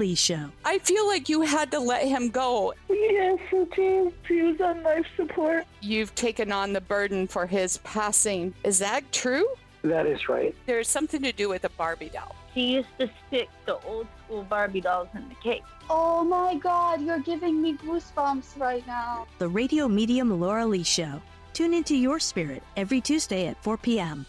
Lee Show. I feel like you had to let him go. Yes, it is. He was on life support. You've taken on the burden for his passing. Is that true? That is right. There's something to do with a Barbie doll. He used to stick the old school Barbie dolls in the cake. Oh my God, you're giving me goosebumps right now. The radio medium Laura Lee Show. Tune into your spirit every Tuesday at 4 p.m.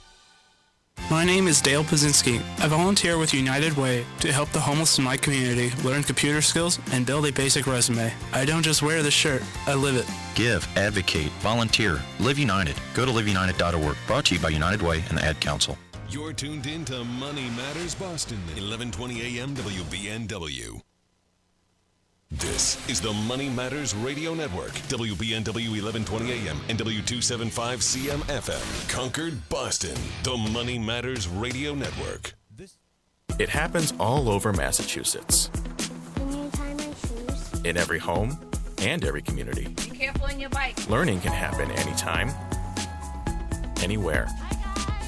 My name is Dale Pazinski. I volunteer with United Way to help the homeless in my community learn computer skills and build a basic resume. I don't just wear the shirt, I live it. Give, advocate, volunteer. Live United. Go to liveunited.org. Brought to you by United Way and the Ad Council. You're tuned in to Money Matters Boston, 1120 AM WBNW. This is the Money Matters Radio Network, WBNW 1120 AM and W275 CM FM. Concord, Boston, the Money Matters Radio Network. It happens all over Massachusetts. Can you tie my shoes? In every home and every community. Be careful on your bike. Learning can happen anytime, anywhere.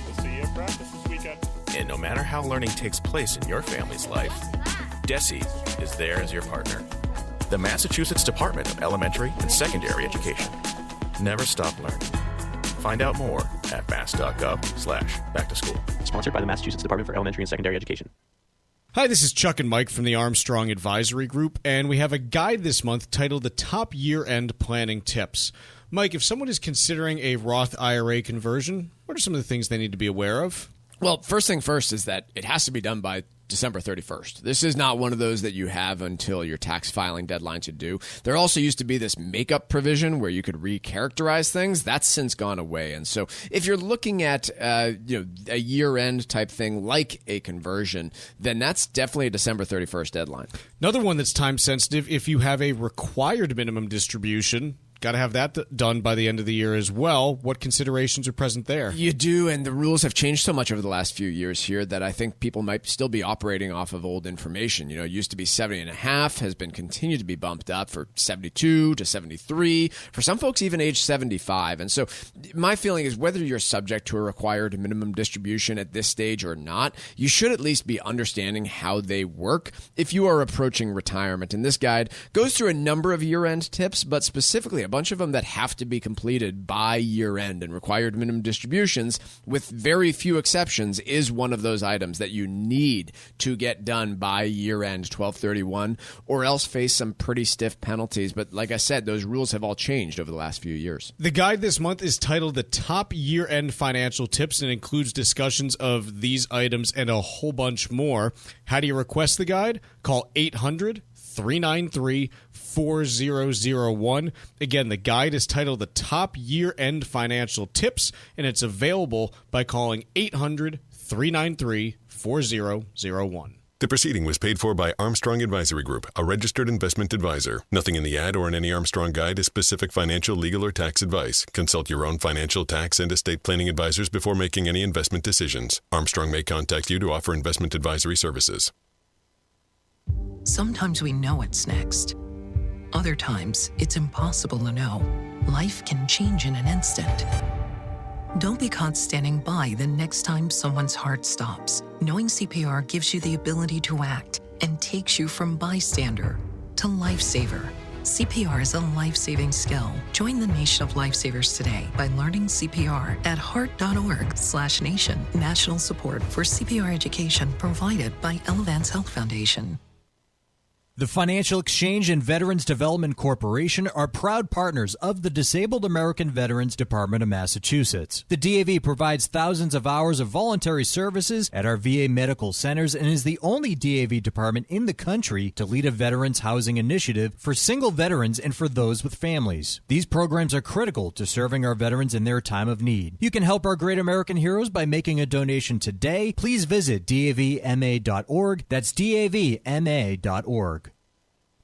We'll see you at practice this weekend. And no matter how learning takes place in your family's life, DESE is there as your partner. The Massachusetts Department of Elementary and Secondary Education. Never stop learning. Find out more at mass.gov/back-to-school. Sponsored by the Massachusetts Department for Elementary and Secondary Education. Hi, this is Chuck and Mike from the Armstrong Advisory Group, and we have a guide this month titled The Top Year-End Planning Tips. Mike, if someone is considering a Roth IRA conversion, what are some of the things they need to be aware of? Well, first thing first is that it has to be done by December 31st. This is not one of those that you have until your tax filing deadlines are due. There also used to be this makeup provision where you could recharacterize things. That's since gone away. And so if you're looking at a year-end type thing like a conversion, then that's definitely a December 31st deadline. Another one that's time-sensitive, if you have a required minimum distribution, got to have that done by the end of the year as well. What considerations are present there? You do, and the rules have changed so much over the last few years here that I think people might still be operating off of old information. You know, it used to be 70.5, has been continued to be bumped up for 72 to 73, for some folks even age 75. And so my feeling is whether you're subject to a required minimum distribution at this stage or not, you should at least be understanding how they work if you are approaching retirement. And this guide goes through a number of year-end tips, but specifically a bunch of them that have to be completed by year end, and required minimum distributions, with very few exceptions, is one of those items that you need to get done by year end 12/31, or else face some pretty stiff penalties. But like I said, those rules have all changed over the last few years. The guide this month is titled The Top Year End Financial Tips and includes discussions of these items and a whole bunch more. How do you request the guide? Call 800-393-4001. Again, the guide is titled The Top Year-End Financial Tips, and it's available by calling 800-393-4001. The proceeding was paid for by Armstrong Advisory Group, a registered investment advisor. Nothing in the ad or in any Armstrong guide is specific financial, legal, or tax advice. Consult your own financial, tax, and estate planning advisors before making any investment decisions. Armstrong may contact you to offer investment advisory services. Sometimes we know what's next. Other times, it's impossible to know. Life can change in an instant. Don't be caught standing by the next time someone's heart stops. Knowing CPR gives you the ability to act and takes you from bystander to lifesaver. CPR is a life-saving skill. Join the nation of lifesavers today by learning CPR at heart.org/nation. National support for CPR education provided by Elevance Health Foundation. The Financial Exchange and Veterans Development Corporation are proud partners of the Disabled American Veterans Department of Massachusetts. The DAV provides thousands of hours of voluntary services at our VA medical centers and is the only DAV department in the country to lead a veterans housing initiative for single veterans and for those with families. These programs are critical to serving our veterans in their time of need. You can help our great American heroes by making a donation today. Please visit davma.org. That's davma.org.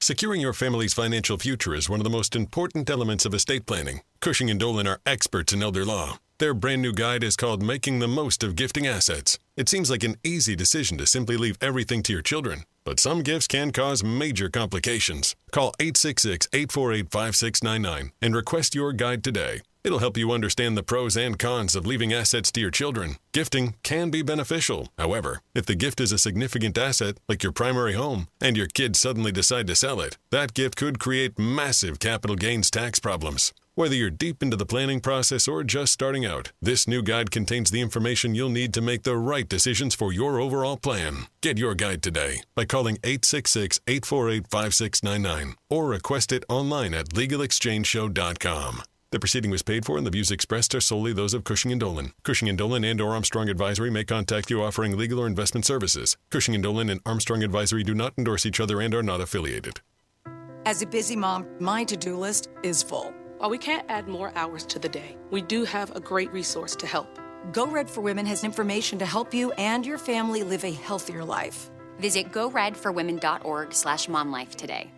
Securing your family's financial future is one of the most important elements of estate planning. Cushing & Dolan are experts in elder law. Their brand new guide is called Making the Most of Gifting Assets. It seems like an easy decision to simply leave everything to your children, but some gifts can cause major complications. Call 866-848-5699 and request your guide today. It'll help you understand the pros and cons of leaving assets to your children. Gifting can be beneficial. However, if the gift is a significant asset, like your primary home, and your kids suddenly decide to sell it, that gift could create massive capital gains tax problems. Whether you're deep into the planning process or just starting out, this new guide contains the information you'll need to make the right decisions for your overall plan. Get your guide today by calling 866-848-5699 or request it online at LegalExchangeShow.com. The proceeding was paid for and the views expressed are solely those of Cushing & Dolan. Cushing & Dolan and or Armstrong Advisory may contact you offering legal or investment services. Cushing & Dolan and Armstrong Advisory do not endorse each other and are not affiliated. As a busy mom, my to-do list is full. While we can't add more hours to the day, we do have a great resource to help. Go Red for Women has information to help you and your family live a healthier life. Visit goredforwomen.org/momlife today.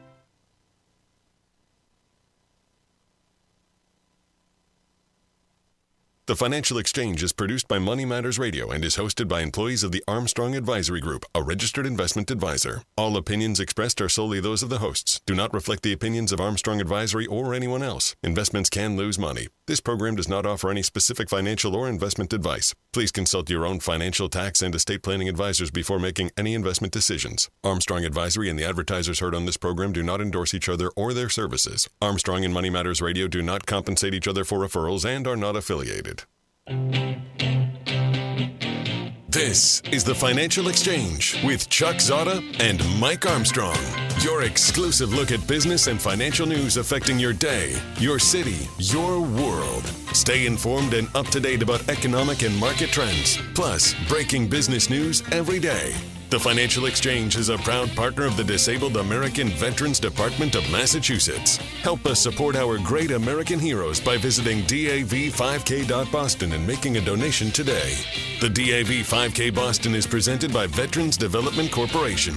The Financial Exchange is produced by Money Matters Radio and is hosted by employees of the Armstrong Advisory Group, a registered investment advisor. All opinions expressed are solely those of the hosts, do not reflect the opinions of Armstrong Advisory or anyone else. Investments can lose money. This program does not offer any specific financial or investment advice. Please consult your own financial, tax, and estate planning advisors before making any investment decisions. Armstrong Advisory and the advertisers heard on this program do not endorse each other or their services. Armstrong and Money Matters Radio do not compensate each other for referrals and are not affiliated. This is the Financial Exchange with Chuck Zada and Mike Armstrong. Your exclusive look at business and financial news affecting your day, your city, your world. Stay informed and up to date about economic and market trends, plus breaking business news every day. The Financial Exchange is a proud partner of the Disabled American Veterans Department of Massachusetts. Help us support our great American heroes by visiting DAV5K.Boston and making a donation today. The DAV 5K Boston is presented by Veterans Development Corporation.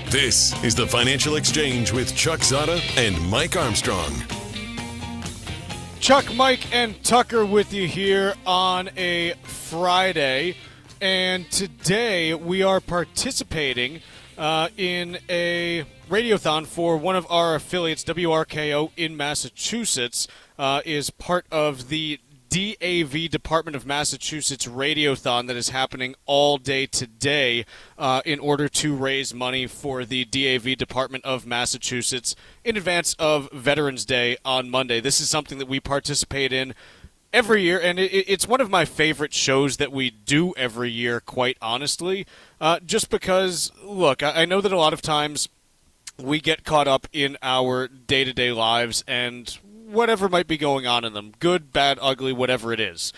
This is the Financial Exchange with Chuck Zada and Mike Armstrong. Chuck, Mike, and Tucker with you here on a Friday. And today we are participating in a radiothon for one of our affiliates, WRKO in Massachusetts, is part of the DAV Department of Massachusetts radiothon that is happening all day today in order to raise money for the DAV Department of Massachusetts in advance of Veterans Day on Monday. This is something that we participate in every year, and it's one of my favorite shows that we do every year, quite honestly, just because, look, I know that a lot of times we get caught up in our day-to-day lives and whatever might be going on in them, good, bad, ugly, whatever it is.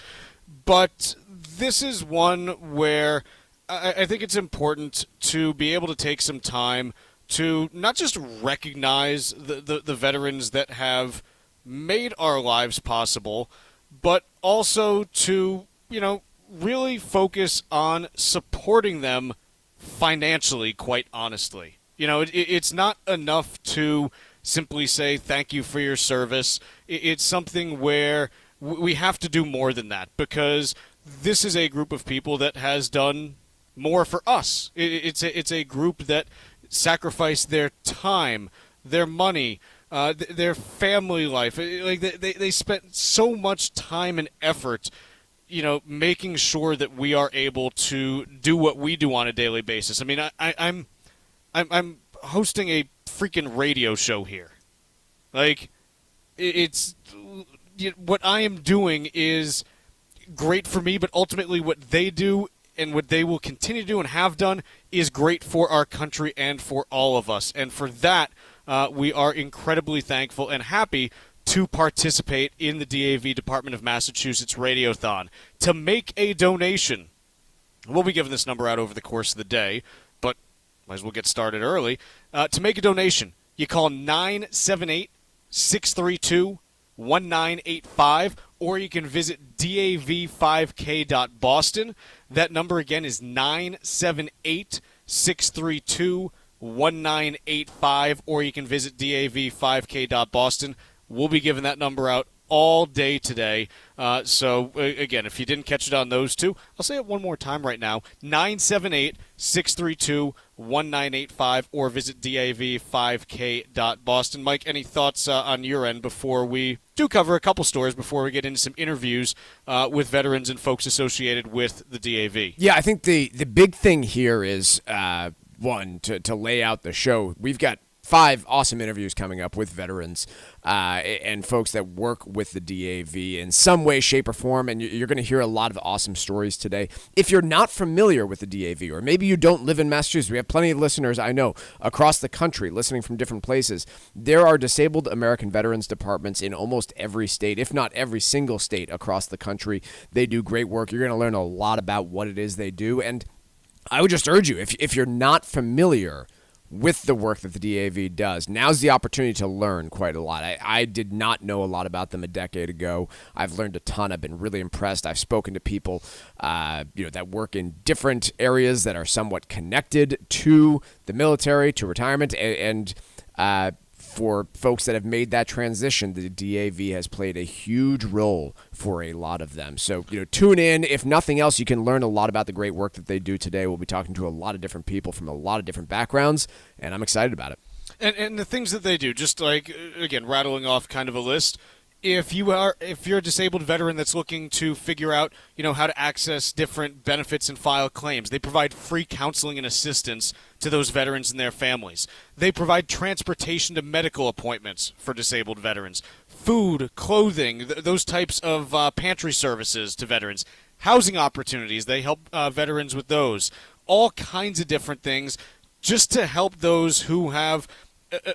But this is one where I think it's important to be able to take some time to not just recognize the veterans that have made our lives possible, but also to, really focus on supporting them financially, quite honestly. It's not enough to simply say thank you for your service. It's something where we have to do more than that, because this is a group of people that has done more for us. It's a group that sacrificed their time, their money, their family life. Like they spent so much time and effort, making sure that we are able to do what we do on a daily basis. I mean, I'm hosting a freaking radio show here. Like, it's what I am doing is great for me, but ultimately what they do and what they will continue to do and have done is great for our country and for all of us. And for that, we are incredibly thankful and happy to participate in the DAV Department of Massachusetts Radiothon. To make a donation, we'll be giving this number out over the course of the day, but might as well get started early. To make a donation, you call 978-632-1985, or you can visit DAV5K.Boston. That number again is 978-632-1985, or you can visit DAV5K.Boston. We'll be giving that number out all day today. So, again, if you didn't catch it on those two, I'll say it one more time right now, 978-632-1985, or visit dav5k.boston. Mike, any thoughts on your end before we do cover a couple stories before we get into some interviews with veterans and folks associated with the DAV? Yeah, I think the big thing here is, one, to lay out the show. We've got 5 awesome interviews coming up with veterans and folks that work with the DAV in some way, shape, or form, and you're going to hear a lot of awesome stories today. If you're not familiar with the DAV, or maybe you don't live in Massachusetts, we have plenty of listeners, I know, across the country listening from different places. There are disabled American veterans departments in almost every state, if not every single state across the country. They do great work. You're going to learn a lot about what it is they do, and I would just urge you, if you're not familiar with the work that the DAV does, now's the opportunity to learn quite a lot. I did not know a lot about them a decade ago. I've learned a ton. I've been really impressed. I've spoken to people that work in different areas that are somewhat connected to the military, to retirement, and for folks that have made that transition, the DAV has played a huge role for a lot of them. So, tune in. If nothing else, you can learn a lot about the great work that they do today. We'll be talking to a lot of different people from a lot of different backgrounds, and I'm excited about it. And the things that they do, just like, again, rattling off kind of a list. If you're a disabled veteran that's looking to figure out, how to access different benefits and file claims, they provide free counseling and assistance to those veterans and their families. They provide transportation to medical appointments for disabled veterans, food, clothing, those types of pantry services to veterans, housing opportunities. They help veterans with those, all kinds of different things just to help those who have,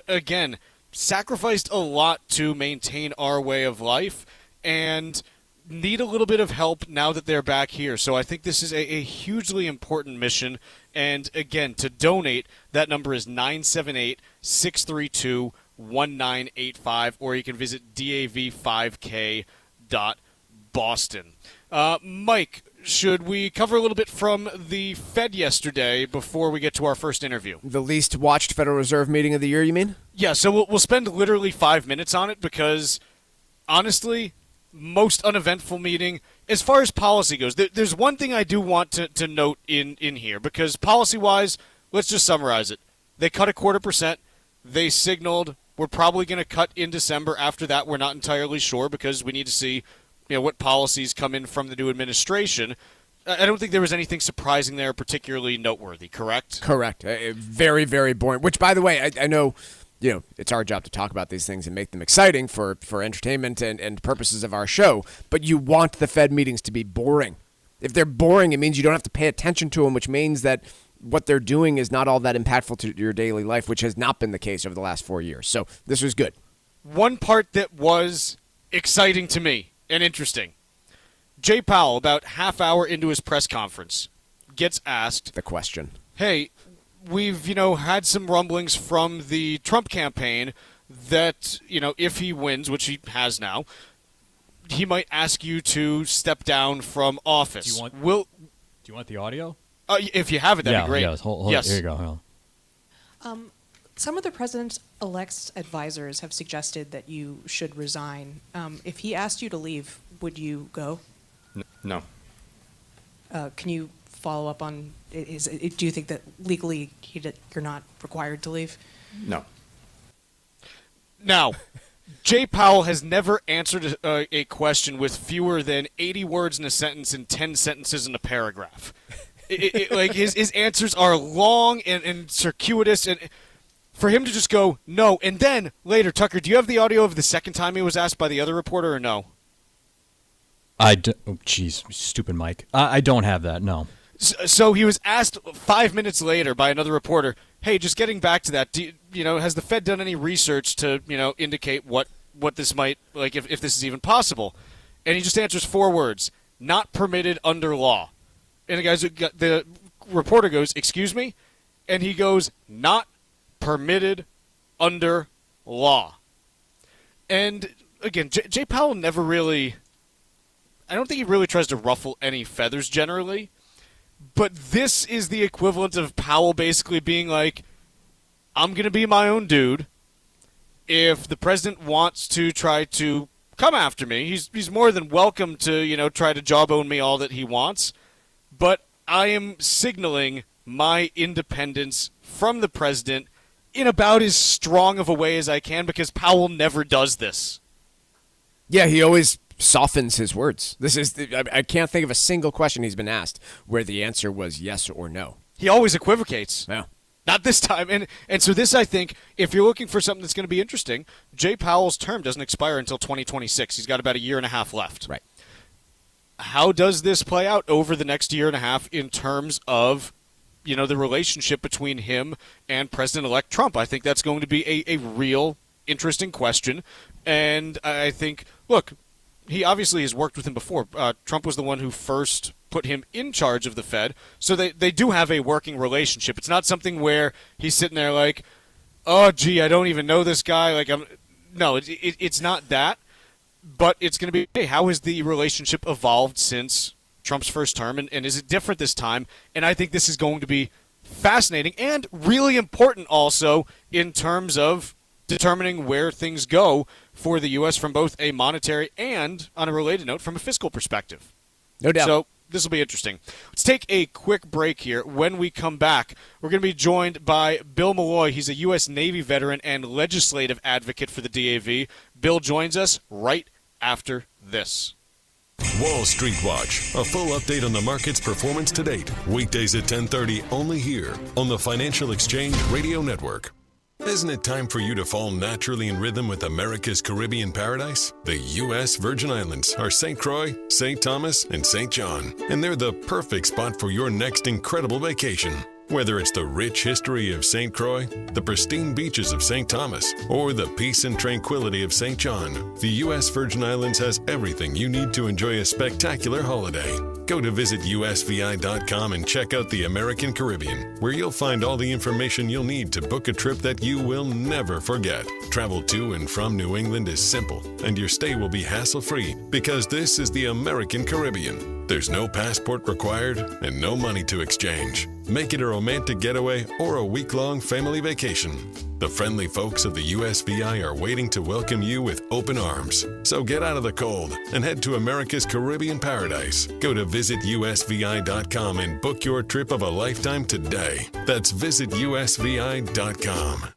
again, sacrificed a lot to maintain our way of life and need a little bit of help now that they're back here. So I think this is a hugely important mission. And again, to donate, that number is 978-632-1985, or you can visit dav5k.boston. Mike, should we cover a little bit from the Fed yesterday before we get to our first interview? The least watched Federal Reserve meeting of the year, you mean? Yeah, so we'll spend literally 5 minutes on it because, honestly, most uneventful meeting. As far as policy goes, there's one thing I do want to note in here, because policy-wise, let's just summarize it. They cut 0.25%. They signaled we're probably going to cut in December. After that, we're not entirely sure because we need to see what policies come in from the new administration. I don't think there was anything surprising there, particularly noteworthy, correct? Correct. Very, very boring. Which, by the way, I know, it's our job to talk about these things and make them exciting for entertainment and purposes of our show, but you want the Fed meetings to be boring. If they're boring, it means you don't have to pay attention to them, which means that what they're doing is not all that impactful to your daily life, which has not been the case over the last 4 years. So this was good. One part that was exciting to me and interesting. Jay Powell, about half hour into his press conference, gets asked the question. Hey, we've, had some rumblings from the Trump campaign that, if he wins, which he has now, he might ask you to step down from office. Do you want the audio? If you have it, that'd be great. Yes, hold yes. Here you go. Some of the president-elect's advisors have suggested that you should resign. If he asked you to leave, would you go? No. Can you follow up on, do you think that legally you're not required to leave? No. Now, Jay Powell has never answered a question with fewer than 80 words in a sentence and 10 sentences in a paragraph. His answers are long and circuitous, and for him to just go, no, and then later, Tucker, do you have the audio of the second time he was asked by the other reporter or no? Oh, jeez, stupid Mike. I don't have that, no. So he was asked 5 minutes later by another reporter, hey, just getting back to that, has the Fed done any research to, indicate what this might, if this is even possible? And he just answers 4 words, not permitted under law. And the reporter goes, excuse me? And he goes, not permitted under law. And again, Jay Powell never really, I don't think he really tries to ruffle any feathers generally, but this is the equivalent of Powell basically being like, I'm going to be my own dude. If the president wants to try to come after me. He's more than welcome to, try to jawbone me all that he wants. But I am signaling my independence from the president in about as strong of a way as I can, because Powell never does this. Yeah, he always softens his words. I can't think of a single question he's been asked where the answer was yes or no. He always equivocates. Yeah. Not this time. And so this, I think, if you're looking for something that's going to be interesting, Jay Powell's term doesn't expire until 2026. He's got about a year and a half left. Right. How does this play out over the next year and a half in terms of, the relationship between him and President-elect Trump? I think that's going to be a real interesting question. And I think, look, he obviously has worked with him before. Trump was the one who first put him in charge of the Fed, so they do have a working relationship. It's not something where he's sitting there like, oh, gee, I don't even know this guy. No, it's not that. But it's going to be, hey, how has the relationship evolved since Trump's first term, and is it different this time? And I think this is going to be fascinating and really important also in terms of determining where things go for the U.S. from both a monetary and, on a related note, from a fiscal perspective. No doubt. So this will be interesting. Let's take a quick break here. When we come back, we're going to be joined by Bill Malloy. He's a U.S. Navy veteran and legislative advocate for the DAV. Bill joins us right after this. Wall Street Watch, a full update on the market's performance to date. Weekdays at 10:30 only here on the Financial Exchange Radio Network. Isn't it time for you to fall naturally in rhythm with America's Caribbean paradise? The U.S. Virgin Islands are St. Croix, St. Thomas, and St. John, and they're the perfect spot for your next incredible vacation. Whether it's the rich history of St. Croix, the pristine beaches of St. Thomas, or the peace and tranquility of St. John, the U.S. Virgin Islands has everything you need to enjoy a spectacular holiday. Go to visitusvi.com and check out the American Caribbean, where you'll find all the information you'll need to book a trip that you will never forget. Travel to and from New England is simple, and your stay will be hassle-free because this is the American Caribbean. There's no passport required and no money to exchange. Make it a romantic getaway or a week-long family vacation. The friendly folks of the USVI are waiting to welcome you with open arms. So get out of the cold and head to America's Caribbean paradise. Go to visitusvi.com and book your trip of a lifetime today. That's visitusvi.com.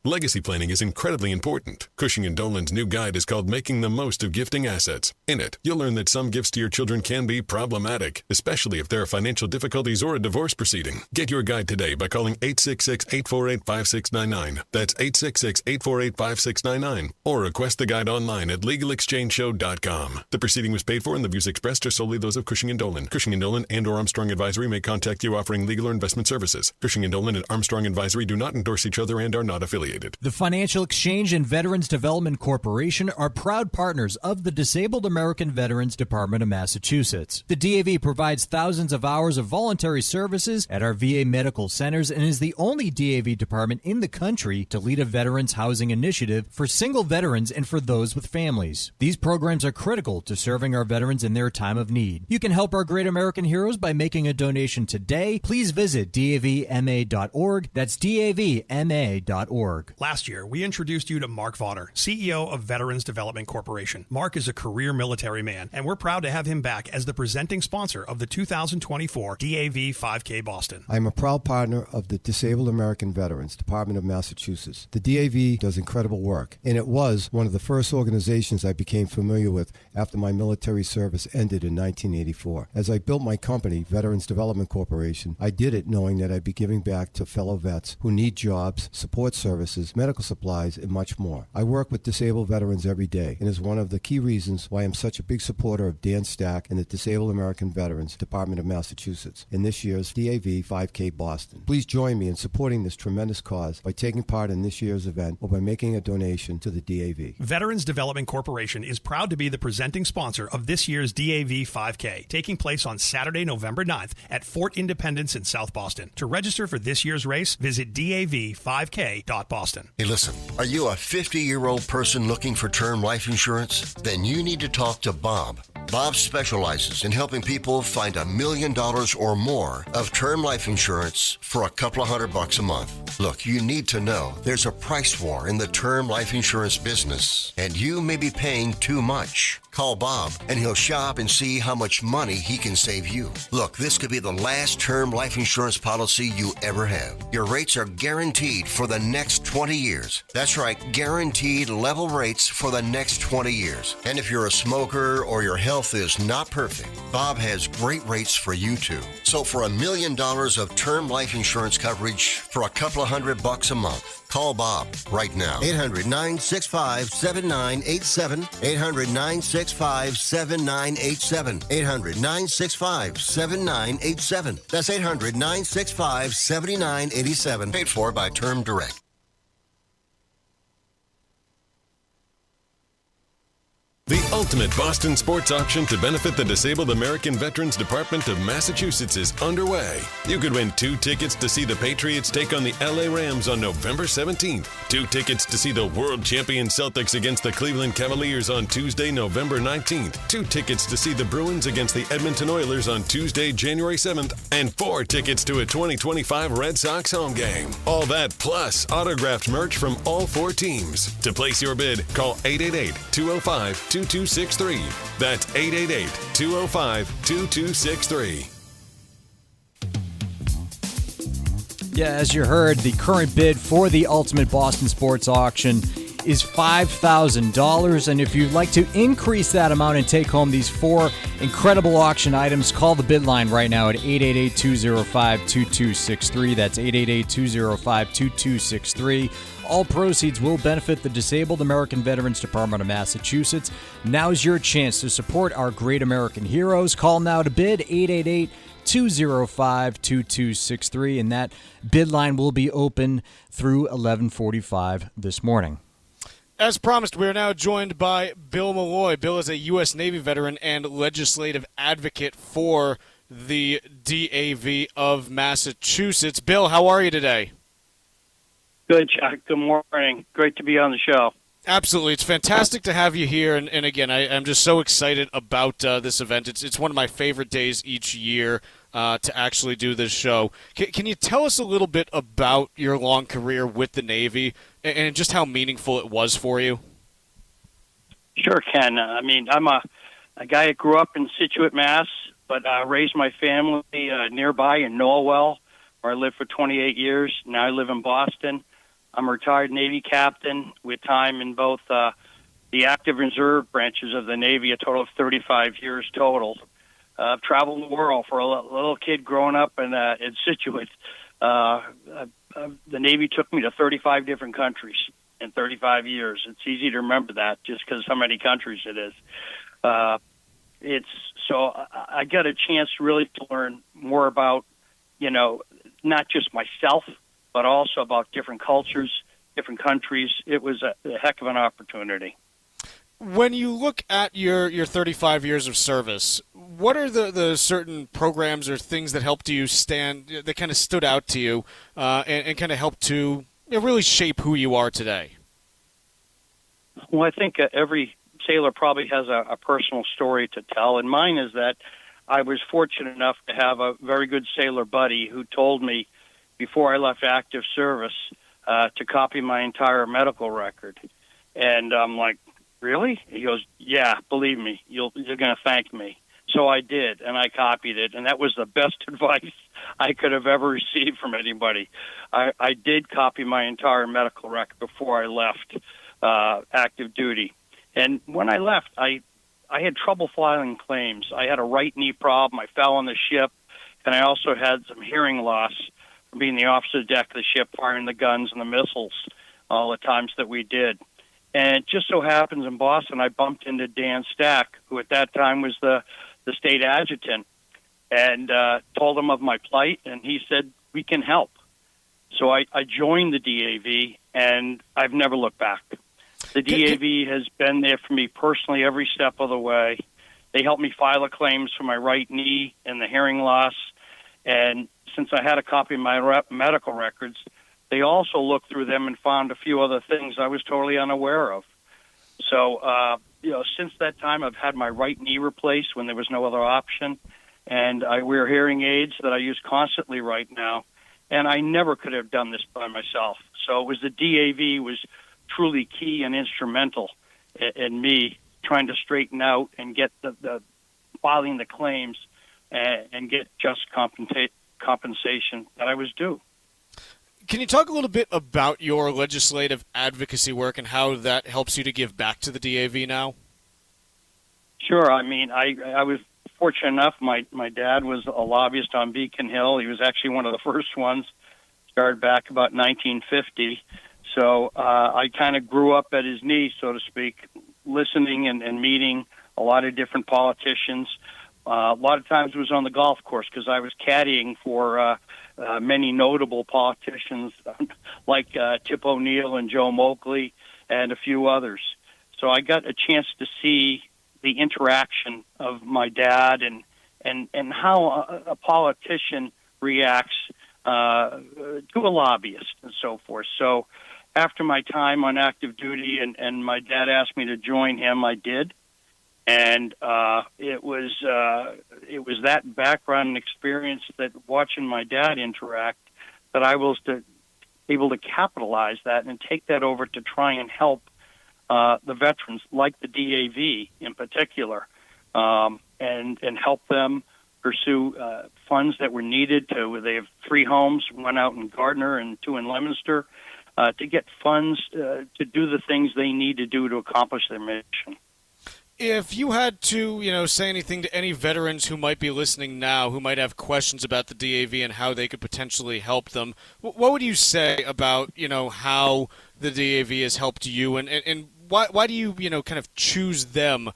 Legacy planning is incredibly important. Cushing & Dolan's new guide is called Making the Most of Gifting Assets. In it, you'll learn that some gifts to your children can be problematic, especially if there are financial difficulties or a divorce proceeding. Get your guide today by calling 866-848-5699. That's 866-848-5699. Or request the guide online at LegalExchangeShow.com. The proceeding was paid for and the views expressed are solely those of Cushing & Dolan. Cushing & Dolan and or Armstrong Advisory may contact you offering legal or investment services. Cushing & Dolan and Armstrong Advisory do not endorse each other and are not affiliated. The Financial Exchange and Veterans Development Corporation are proud partners of the Disabled American Veterans Department of Massachusetts. The DAV provides thousands of hours of voluntary services at our VA medical centers and is the only DAV department in the country to lead a veterans housing initiative for single veterans and for those with families. These programs are critical to serving our veterans in their time of need. You can help our great American heroes by making a donation today. Please visit davma.org. That's davma.org. Last year, we introduced you to Mark Vaughter, CEO of Veterans Development Corporation. Mark is a career military man, and we're proud to have him back as the presenting sponsor of the 2024 DAV 5K Boston. I'm a proud partner of the Disabled American Veterans Department of Massachusetts. The DAV does incredible work, and it was one of the first organizations I became familiar with after my military service ended in 1984. As I built my company, Veterans Development Corporation, I did it knowing that I'd be giving back to fellow vets who need jobs, support services, medical supplies, and much more. I work with disabled veterans every day and is one of the key reasons why I'm such a big supporter of Dan Stack and the Disabled American Veterans Department of Massachusetts in this year's DAV 5K Boston. Please join me in supporting this tremendous cause by taking part in this year's event or by making a donation to the DAV. Veterans Development Corporation is proud to be the presenting sponsor of this year's DAV 5K, taking place on Saturday, November 9th at Fort Independence in South Boston. To register for this year's race, visit dav5k.boston. Hey, listen, are you a 50-year-old person looking for term life insurance? Then you need to talk to Bob. Bob specializes in helping people find $1 million or more of term life insurance for a couple of $100 a month. Look, you need to know there's a price war in the term life insurance business, and you may be paying too much. Call Bob, and he'll shop and see how much money he can save you. Look, this could be the last term life insurance policy you ever have. Your rates are guaranteed for the next 20 years. That's right, guaranteed level rates for the next 20 years. And if you're a smoker or your health is not perfect, Bob has great rates for you too. So for $1 million of term life insurance coverage for a couple of $100 a month, call Bob right now. 800-965-7987. 800-965-7987. 800-965-7987. That's 800-965-7987. Paid for by Term Direct. The ultimate Boston sports auction to benefit the Disabled American Veterans Department of Massachusetts is underway. You could win 2 tickets to see the Patriots take on the LA Rams on November 17th, 2 tickets to see the world champion Celtics against the Cleveland Cavaliers on Tuesday, November 19th, 2 tickets to see the Bruins against the Edmonton Oilers on Tuesday, January 7th, and 4 tickets to a 2025 Red Sox home game. All that plus autographed merch from all 4 teams. To place your bid, call 888-205-2263. That's 888-205-2263. Yeah, as you heard, the current bid for the Ultimate Boston Sports Auction is $5,000. And if you'd like to increase that amount and take home these 4 incredible auction items, call the bid line right now at 888-205-2263. That's 888-205-2263. All proceeds will benefit the Disabled American Veterans Department of Massachusetts. Now's your chance to support our great American heroes. Call now to bid, 888-205-2263, and that bid line will be open through 11:45 this morning. As promised, we are now joined by Bill Malloy. Bill is a U.S. Navy veteran and legislative advocate for the DAV of Massachusetts. Bill, how are you today? Good, Chuck. Good morning. Great to be on the show. Absolutely. It's fantastic to have you here. And again, I'm just so excited about this event. It's one of my favorite days each year to actually do this show. Can you tell us a little bit about your long career with the Navy and just how meaningful it was for you? Sure, Ken. I mean, I'm a guy that grew up in Situate, Mass., but raised my family nearby in Norwell, where I lived for 28 years. Now I live in Boston. I'm a retired Navy captain with time in both the active reserve branches of the Navy, a total of 35 years total. I've traveled the world for a little kid growing up in Situate. The Navy took me to 35 different countries in 35 years. It's easy to remember that just because how many countries it is. So I got a chance really to learn more about, not just myself, but also about different cultures, different countries. It was a heck of an opportunity. When you look at your 35 years of service, what are the certain programs or things that helped you that kind of stood out to you and kind of helped to really shape who you are today? Well, I think every sailor probably has a personal story to tell, and mine is that I was fortunate enough to have a very good sailor buddy who told me before I left active service to copy my entire medical record. And I'm like, really? He goes, yeah, believe me, you're going to thank me. So I did, and I copied it, and that was the best advice I could have ever received from anybody. I did copy my entire medical record before I left active duty. And when I left, I had trouble filing claims. I had a right knee problem. I fell on the ship, and I also had some hearing loss from being the officer deck of the ship, firing the guns and the missiles all the times that we did. And it just so happens in Boston, I bumped into Dan Stack, who at that time was the state adjutant, and told him of my plight, and he said, we can help. So I joined the DAV, and I've never looked back. The DAV has been there for me personally every step of the way. They helped me file the claims for my right knee and the hearing loss, and since I had a copy of my medical records, they also looked through them and found a few other things I was totally unaware of. So since that time, I've had my right knee replaced when there was no other option, and I wear hearing aids that I use constantly right now. And I never could have done this by myself. So it was the DAV was truly key and instrumental in me trying to straighten out and get the filing the claims and get just compensation that I was due. Can you talk a little bit about your legislative advocacy work and how that helps you to give back to the DAV now? Sure. I mean, I was fortunate enough. My dad was a lobbyist on Beacon Hill. He was actually one of the first ones, started back about 1950. So I kind of grew up at his knee, so to speak, listening and meeting a lot of different politicians. A lot of times it was on the golf course because I was caddying for many notable politicians like Tip O'Neill and Joe Moakley and a few others. So I got a chance to see the interaction of my dad and how a politician reacts to a lobbyist and so forth. So after my time on active duty and my dad asked me to join him, I did. And it was that background and experience that watching my dad interact that I was able to capitalize that and take that over to try and help the veterans, like the DAV in particular, and help them pursue funds that were needed they have 3 homes, one out in Gardner and 2 in Leominster, to get funds to do the things they need to do to accomplish their mission. If you had to, say anything to any veterans who might be listening now, who might have questions about the DAV and how they could potentially help them, what would you say about, how the DAV has helped you, and why do you, kind of choose them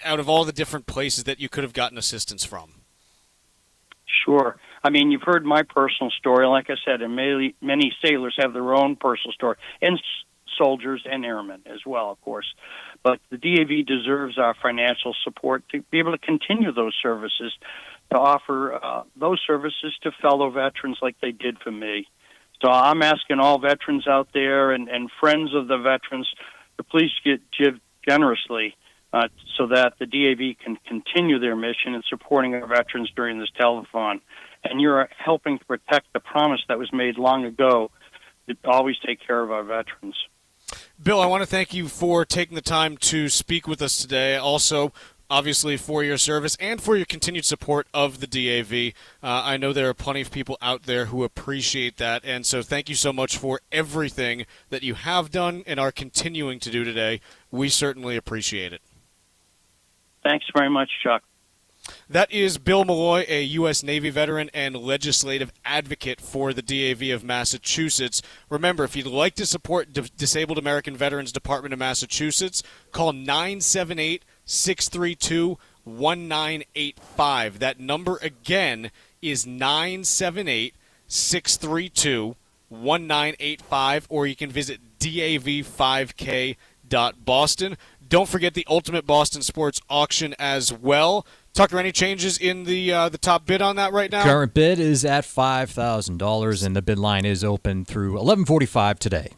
out of all the different places that you could have gotten assistance from? Sure. I mean, you've heard my personal story. Like I said, and many sailors have their own personal story, and soldiers and airmen as well, of course. But the DAV deserves our financial support to be able to continue those services, to offer those services to fellow veterans like they did for me. So I'm asking all veterans out there and friends of the veterans to please give generously so that the DAV can continue their mission in supporting our veterans during this telethon. And you're helping to protect the promise that was made long ago to always take care of our veterans. Bill, I want to thank you for taking the time to speak with us today. Also, obviously, for your service and for your continued support of the DAV. I know there are plenty of people out there who appreciate that, and so thank you so much for everything that you have done and are continuing to do today. We certainly appreciate it. Thanks very much, Chuck. That is Bill Malloy, a U.S. Navy veteran and legislative advocate for the DAV of Massachusetts. Remember, if you'd like to support Disabled American Veterans Department of Massachusetts, call 978-632-1985. That number again is 978-632-1985, or you can visit dav5k.boston. Don't forget the Ultimate Boston Sports Auction as well. Tucker, any changes in the top bid on that right now? Current bid is at $5,000, and the bid line is open through 11:45 today.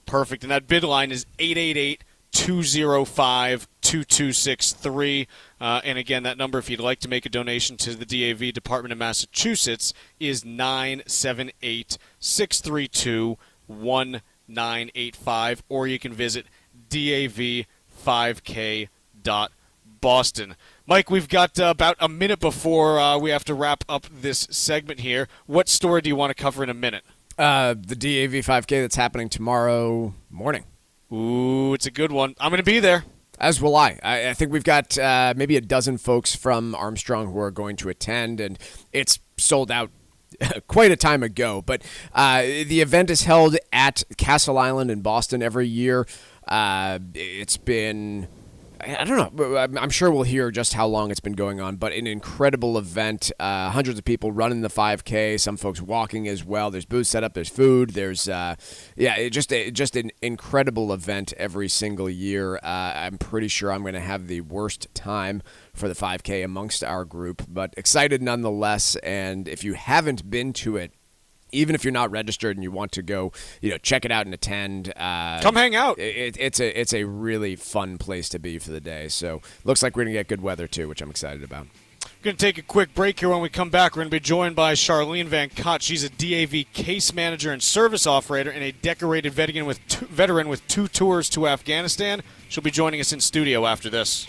Perfect, and that bid line is 888-205-2263. And again, that number, if you'd like to make a donation to the DAV Department of Massachusetts, is 978-632-1985, or you can visit dav5k.boston. Mike, we've got about a minute before we have to wrap up this segment here. What story do you want to cover in a minute? The DAV 5K that's happening tomorrow morning. Ooh, it's a good one. I'm going to be there. As will I. I think we've got maybe a dozen folks from Armstrong who are going to attend, and it's sold out quite a time ago. But the event is held at Castle Island in Boston every year. It's been... I don't know. I'm sure we'll hear just how long it's been going on, but an incredible event. Hundreds of people running the 5K, some folks walking as well. There's booths set up, there's food, there's just an incredible event every single year. I'm pretty sure I'm going to have the worst time for the 5K amongst our group, but excited nonetheless. And if you haven't been to it, even if you're not registered and you want to go, check it out and attend, come hang out. It's a really fun place to be for the day. So looks like we're going to get good weather too, which I'm excited about. We're going to take a quick break here. When we come back, we're going to be joined by Charlene Van Cott. She's a DAV case manager and service operator and a decorated veteran with 2 tours to Afghanistan. She'll be joining us in studio after this.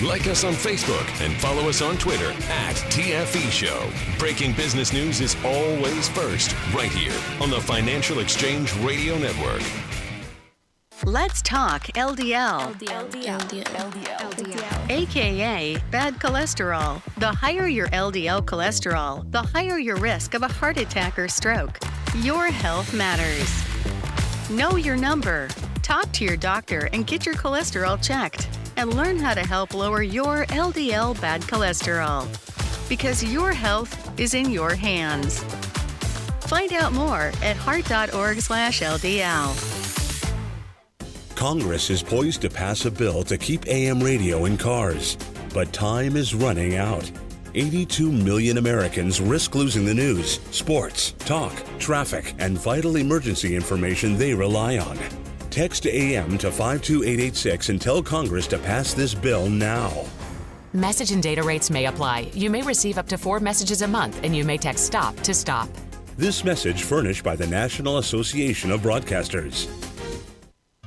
Like us on Facebook and follow us on Twitter @TFE Show. Breaking business news is always first, right here on the Financial Exchange Radio Network. Let's talk LDL. AKA bad cholesterol. The higher your LDL cholesterol, the higher your risk of a heart attack or stroke. Your health matters. Know your number. Talk to your doctor and get your cholesterol checked. And learn how to help lower your LDL bad cholesterol. Because your health is in your hands. Find out more at heart.org/LDL. Congress is poised to pass a bill to keep AM radio in cars. But time is running out. 82 million Americans risk losing the news, sports, talk, traffic, and vital emergency information they rely on. Text AM to 52886 and tell Congress to pass this bill now. Message and data rates may apply. You may receive up to 4 messages a month, and you may text STOP to stop. This message furnished by the National Association of Broadcasters.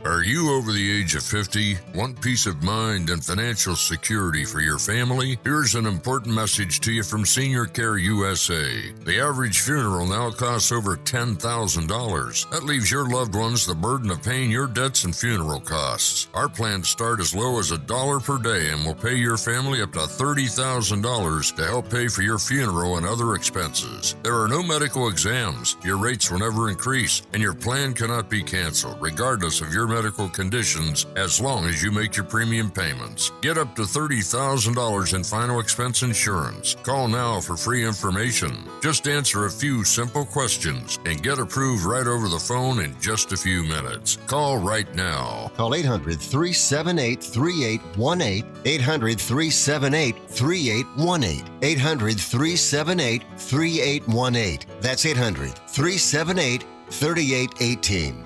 Are you over the age of 50? Want peace of mind and financial security for your family? Here's an important message to you from Senior Care USA. The average funeral now costs over $10,000. That leaves your loved ones the burden of paying your debts and funeral costs. Our plans start as low as $1 per day and will pay your family up to $30,000 to help pay for your funeral and other expenses. There are no medical exams. Your rates will never increase, and your plan cannot be canceled, regardless of your medical conditions, as long as you make your premium payments. Get up to $30,000 in final expense insurance. Call now for free information. Just answer a few simple questions and get approved right over the phone in just a few minutes. Call right now. Call 800-378-3818. 800-378-3818. 800-378-3818. That's 800-378-3818.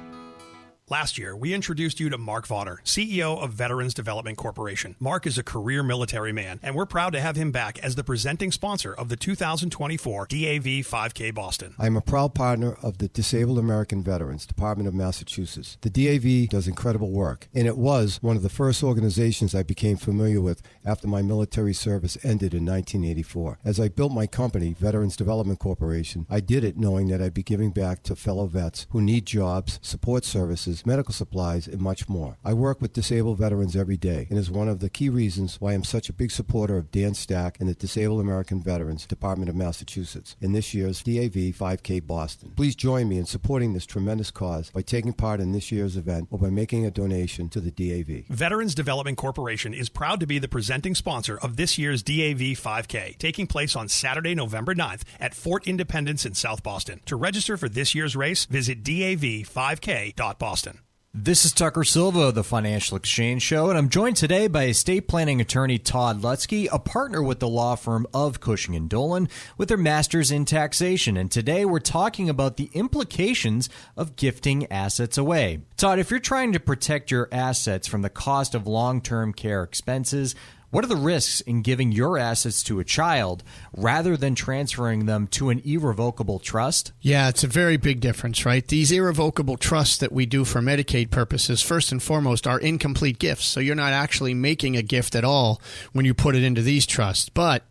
Last year, we introduced you to Mark Vaughter, CEO of Veterans Development Corporation. Mark is a career military man, and we're proud to have him back as the presenting sponsor of the 2024 DAV 5K Boston. I'm a proud partner of the Disabled American Veterans, Department of Massachusetts. The DAV does incredible work, and it was one of the first organizations I became familiar with after my military service ended in 1984. As I built my company, Veterans Development Corporation, I did it knowing that I'd be giving back to fellow vets who need jobs, support services, medical supplies, and much more. I work with disabled veterans every day, and is one of the key reasons why I'm such a big supporter of Dan Stack and the Disabled American Veterans, Department of Massachusetts, in this year's DAV 5K Boston. Please join me in supporting this tremendous cause by taking part in this year's event or by making a donation to the DAV. Veterans Development Corporation is proud to be the presenting sponsor of this year's DAV 5K, taking place on Saturday, November 9th at Fort Independence in South Boston. To register for this year's race, visit dav5k.boston. This is Tucker Silva of the Financial Exchange Show, and I'm joined today by estate planning attorney Todd Lutzke, a partner with the law firm of Cushing & Dolan with their master's in taxation. And today we're talking about the implications of gifting assets away. Todd, if you're trying to protect your assets from the cost of long-term care expenses, what are the risks in giving your assets to a child rather than transferring them to an irrevocable trust? Yeah, it's a very big difference, right? These irrevocable trusts that we do for Medicaid purposes, first and foremost, are incomplete gifts. So you're not actually making a gift at all when you put it into these trusts. But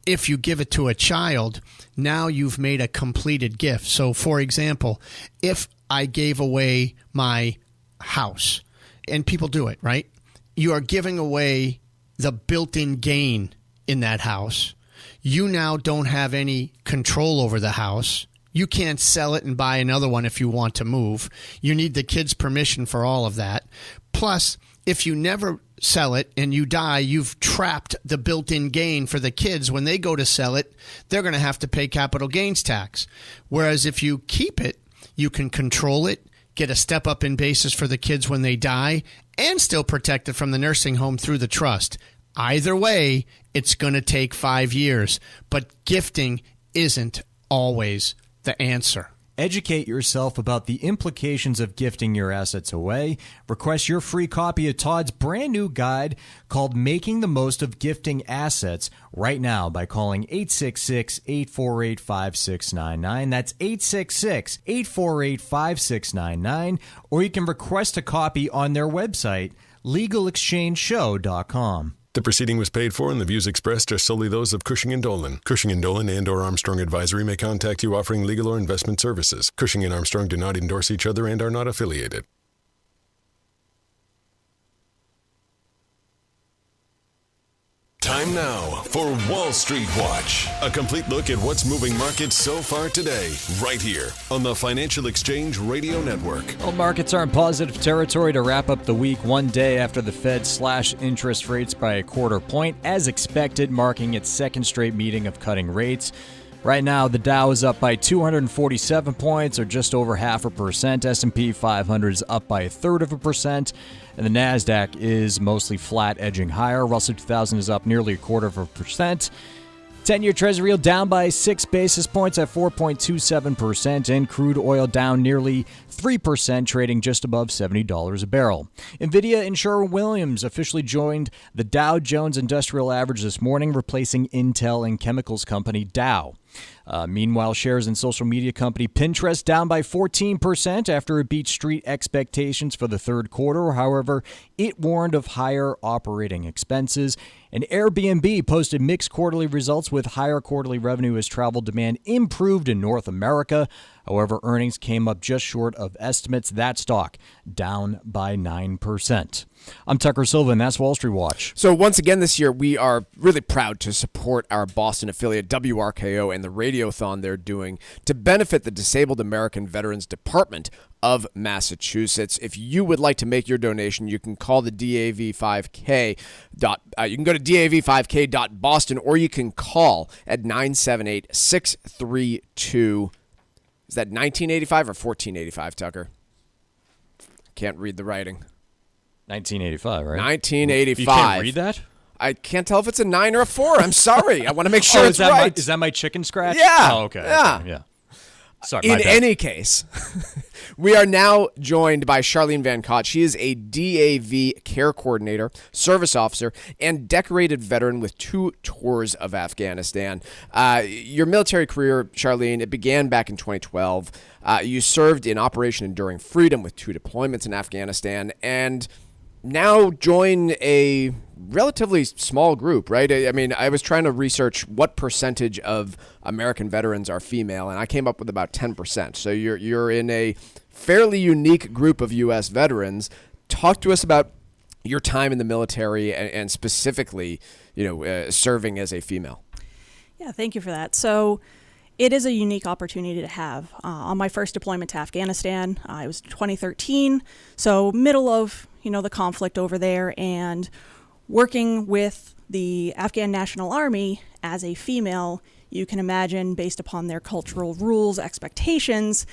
if you give it to a child, now you've made a completed gift. So, for example, if I gave away my house, and people do it, right? You are giving away the built-in gain in that house. You now don't have any control over the house. You can't sell it and buy another one if you want to move. You need the kids' permission for all of that. Plus, if you never sell it and you die, you've trapped the built-in gain for the kids. When they go to sell it, they're going to have to pay capital gains tax. Whereas if you keep it, you can control it, get a step up in basis for the kids when they die, and still protect it from the nursing home through the trust. Either way, it's going to take 5 years. But gifting isn't always the answer. Educate yourself about the implications of gifting your assets away. Request your free copy of Todd's brand new guide called Making the Most of Gifting Assets right now by calling 866-848-5699. That's 866-848-5699. Or you can request a copy on their website, LegalExchangeShow.com. The proceeding was paid for, and the views expressed are solely those of Cushing & Dolan. Cushing & Dolan and/or Armstrong Advisory may contact you offering legal or investment services. Cushing & Armstrong do not endorse each other and are not affiliated. Time now for Wall Street Watch. A complete look at what's moving markets so far today, right here on the Financial Exchange Radio Network. Well, markets are in positive territory to wrap up the week, one day after the Fed slashed interest rates by 1/4 point, as expected, marking its second straight meeting of cutting rates. Right now, the Dow is up by 247 points, or just over 0.5%. S&P 500 is up by 1/3%. And the NASDAQ is mostly flat, edging higher. Russell 2000 is up nearly 1/4%. 10-year Treasury yield down by 6 basis points at 4.27%, and crude oil down nearly 3%, trading just above $70 a barrel. NVIDIA and Sherwin-Williams officially joined the Dow Jones Industrial Average this morning, replacing Intel and chemicals company Dow. Meanwhile, shares in social media company Pinterest down by 14% after it beat street expectations for the third quarter. However, it warned of higher operating expenses. And Airbnb posted mixed quarterly results with higher quarterly revenue as travel demand improved in North America. However, earnings came up just short of estimates. That stock down by 9%. I'm Tucker Silva, and that's Wall Street Watch. So once again this year, we are really proud to support our Boston affiliate WRKO and the Radiothon they're doing to benefit the Disabled American Veterans Department of Massachusetts. If you would like to make your donation, you can call the DAV5K. You can go to DAV5K.Boston, or you can call at 978-632. Is that 1985 or 1485, Tucker? Can't read the writing. 1985, right? 1985. You can't read that? I can't tell if it's a 9 or a 4. I'm sorry. I want to make sure it's right. Is that my chicken scratch? Yeah. Oh, okay. Yeah. Okay, yeah. Sorry, In any case, we are now joined by Charlene Van Cott. She is a DAV care coordinator, service officer, and decorated veteran with 2 tours of Afghanistan. Your military career, Charlene, it began back in 2012. You served in Operation Enduring Freedom with 2 deployments in Afghanistan, and now join a relatively small group, right? I mean, I was trying to research what percentage of American veterans are female, and I came up with about 10%. So you're in a fairly unique group of U.S. veterans. Talk to us about your time in the military and specifically, serving as a female. Yeah, thank you for that. So it is a unique opportunity to have. On my first deployment to Afghanistan, it was 2013, so middle of the conflict over there, and working with the Afghan National Army as a female, you can imagine, based upon their cultural rules, expectations,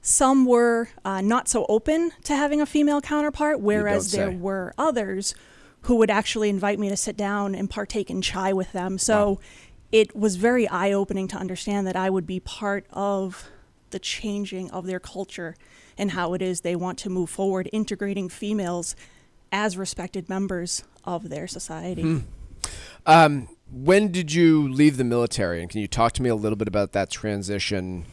some were not so open to having a female counterpart, whereas there were others who would actually invite me to sit down and partake in chai with them. So it was very eye-opening to understand that I would be part of the changing of their culture and how it is they want to move forward, integrating females as respected members of their society. When did you leave the military? And can you talk to me a little bit about that transition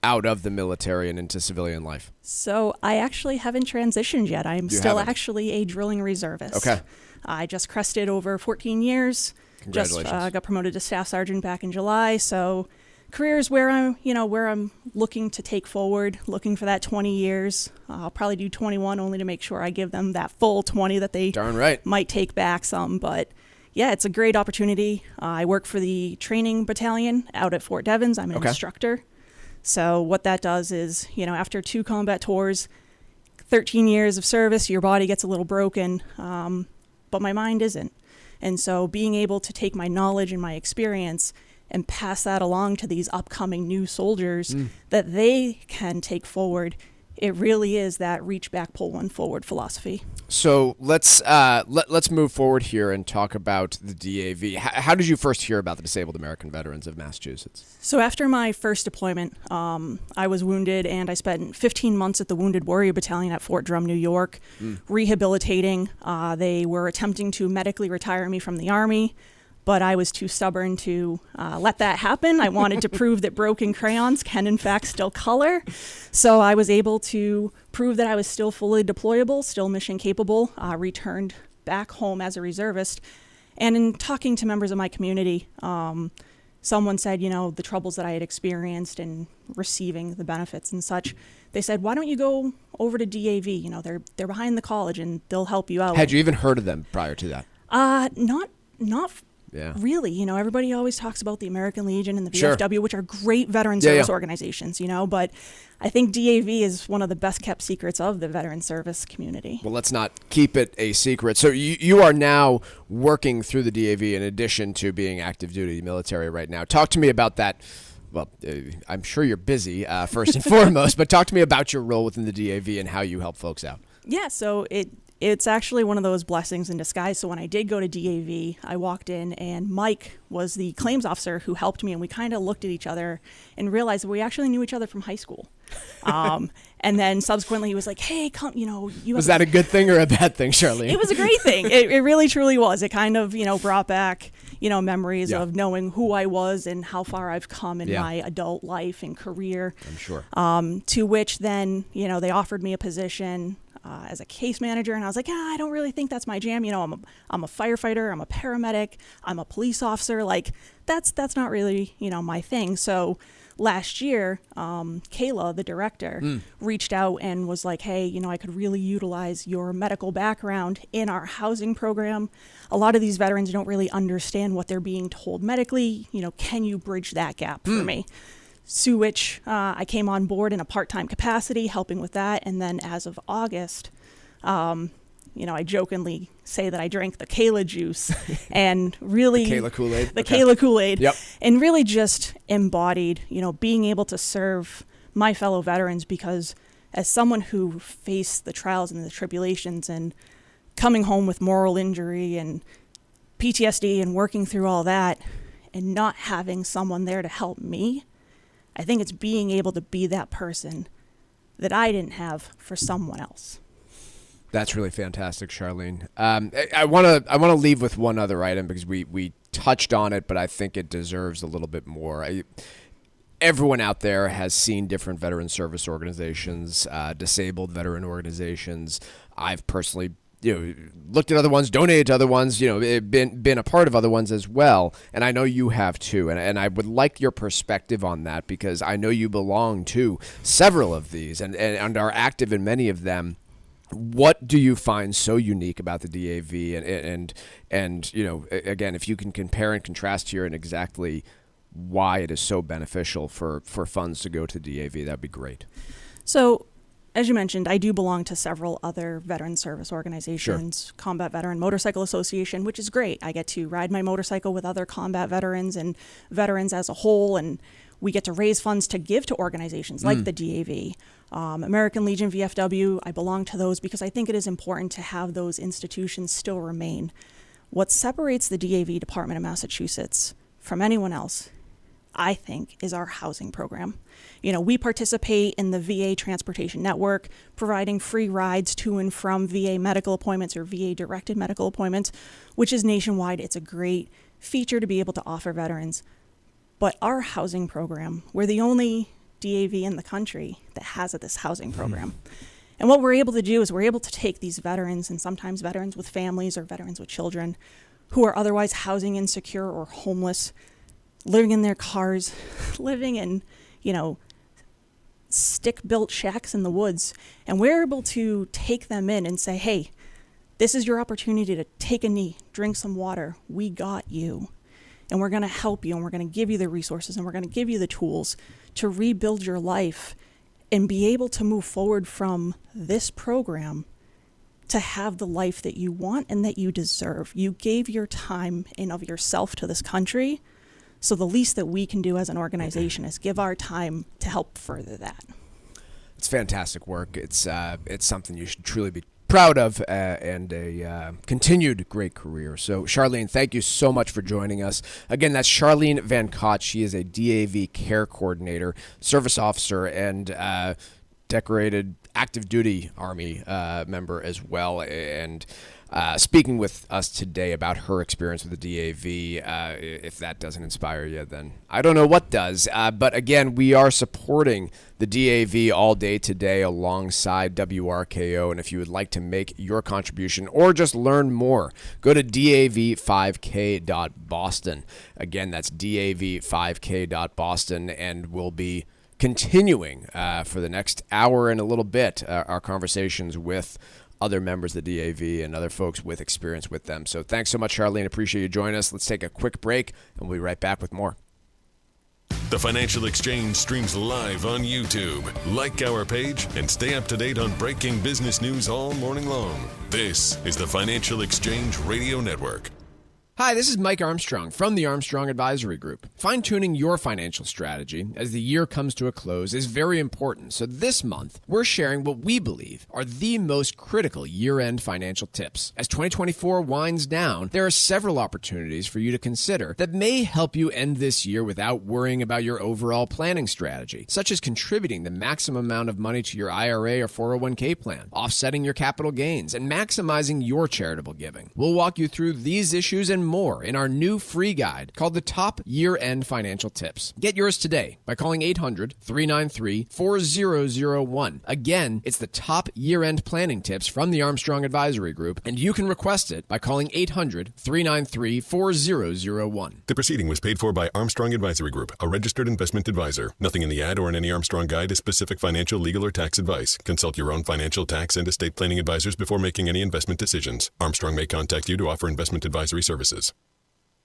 out of the military and into civilian life? So I actually haven't transitioned yet. I'm still actually a drilling reservist. Okay. I just crested over 14 years. Congratulations. Just got promoted to staff sergeant back in July. So career is where I'm looking to take forward, looking for that 20 years. I'll probably do 21 only to make sure I give them that full 20 that they might take back some. But yeah, it's a great opportunity. I work for the training battalion out at Fort Devens. I'm an instructor. So what that does is, after 2 combat tours, 13 years of service, your body gets a little broken, but my mind isn't. And so being able to take my knowledge and my experience and pass that along to these upcoming new soldiers that they can take forward it really is that reach back, pull one forward philosophy. So let's move forward here and talk about the DAV. How did you first hear about the Disabled American Veterans of Massachusetts? So after my first deployment, I was wounded, and I spent 15 months at the Wounded Warrior Battalion at Fort Drum, New York, rehabilitating. They were attempting to medically retire me from the Army, but I was too stubborn to let that happen. I wanted to prove that broken crayons can, in fact, still color. So I was able to prove that I was still fully deployable, still mission capable, returned back home as a reservist. And in talking to members of my community, someone said, the troubles that I had experienced and receiving the benefits and such, they said, why don't you go over to DAV? They're behind the college and they'll help you out. Had you even heard of them prior to that? Not Yeah. really. Everybody always talks about the American Legion and the Sure. VFW, which are great veteran service organizations, but I think DAV is one of the best kept secrets of the veteran service community. Well, let's not keep it a secret. So you are now working through the DAV in addition to being active duty military right now. Talk to me about that. Well, I'm sure you're busy, first and foremost, but talk to me about your role within the DAV and how you help folks out. Yeah, so it's actually one of those blessings in disguise. So when I did go to DAV, I walked in and Mike was the claims officer who helped me, and we kind of looked at each other and realized that we actually knew each other from high school. And then subsequently he was like, hey, come, you Was that a good thing or a bad thing, Charlene? It was a great thing. It really, truly was. It kind of, brought back, memories of knowing who I was and how far I've come in my adult life and career. I'm sure. To which then, they offered me a position as a case manager, and I was like, I don't really think that's my jam. I'm a firefighter, I'm a paramedic, I'm a police officer. Like that's not really, my thing. So last year, Kayla, the director, reached out and was like, hey, I could really utilize your medical background in our housing program. A lot of these veterans don't really understand what they're being told medically. Can you bridge that gap for me? To which I came on board in a part-time capacity, helping with that. And then as of August, I jokingly say that I drank the Kayla juice and really the Kayla Kool-Aid. Kayla Kool-Aid. Yep. And really just embodied, being able to serve my fellow veterans, because as someone who faced the trials and the tribulations and coming home with moral injury and PTSD and working through all that and not having someone there to help me, I think it's being able to be that person that I didn't have for someone else. That's really fantastic, Charlene. I want to leave with one other item because we touched on it, but I think it deserves a little bit more. Everyone out there has seen different veteran service organizations, disabled veteran organizations. I've personally looked at other ones, donated to other ones, been a part of other ones as well. And I know you have too. And I would like your perspective on that, because I know you belong to several of these and are active in many of them. What do you find so unique about the DAV? And again, if you can compare and contrast here and exactly why it is so beneficial for funds to go to the DAV, that'd be great. So, as you mentioned, I do belong to several other veteran service organizations, Sure. Combat Veteran Motorcycle Association, which is great. I get to ride my motorcycle with other combat veterans and veterans as a whole, and we get to raise funds to give to organizations like the DAV. American Legion, VFW, I belong to those because I think it is important to have those institutions still remain. What separates the DAV Department of Massachusetts from anyone else, I think, is our housing program. We participate in the VA Transportation Network, providing free rides to and from VA medical appointments or VA-directed medical appointments, which is nationwide. It's a great feature to be able to offer veterans. But our housing program, we're the only DAV in the country that has this housing program. And what we're able to do is we're able to take these veterans, and sometimes veterans with families or veterans with children, who are otherwise housing insecure or homeless, living in their cars, living in, stick-built shacks in the woods. And we're able to take them in and say, hey, this is your opportunity to take a knee, drink some water. We got you. And we're going to help you, and we're going to give you the resources, and we're going to give you the tools to rebuild your life and be able to move forward from this program to have the life that you want and that you deserve. You gave your time and of yourself to this country. So the least that we can do as an organization is give our time to help further that. fantastic work. It's something you should truly be proud of, and a continued great career. So, Charlene, thank you so much for joining us. Again, that's Charlene Van Cott. She is a DAV care coordinator, service officer, and decorated active duty Army member as well. And speaking with us today about her experience with the DAV. If that doesn't inspire you, then I don't know what does. But again, we are supporting the DAV all day today alongside WRKO. And if you would like to make your contribution or just learn more, go to dav5k.boston. Again, that's dav5k.boston, and we'll be continuing for the next hour and a little bit our conversations with other members of the DAV and other folks with experience with them. So thanks so much, Charlene. Appreciate you joining us. Let's take a quick break, and we'll be right back with more. The Financial Exchange streams live on YouTube. Like our page and stay up to date on breaking business news all morning long. This is the Financial Exchange Radio Network. Hi, this is Mike Armstrong from the Armstrong Advisory Group. Fine-tuning your financial strategy as the year comes to a close is very important. So this month, we're sharing what we believe are the most critical year-end financial tips. As 2024 winds down, there are several opportunities for you to consider that may help you end this year without worrying about your overall planning strategy, such as contributing the maximum amount of money to your IRA or 401k plan, offsetting your capital gains, and maximizing your charitable giving. We'll walk you through these issues and more in our new free guide called the Top Year-End Financial Tips. Get yours today by calling 800-393-4001. Again, it's the Top Year-End Planning Tips from the Armstrong Advisory Group, and you can request it by calling 800-393-4001. The proceeding was paid for by Armstrong Advisory Group, a registered investment advisor. Nothing in the ad or in any Armstrong guide is specific financial, legal, or tax advice. Consult your own financial, tax, and estate planning advisors before making any investment decisions. Armstrong may contact you to offer investment advisory services.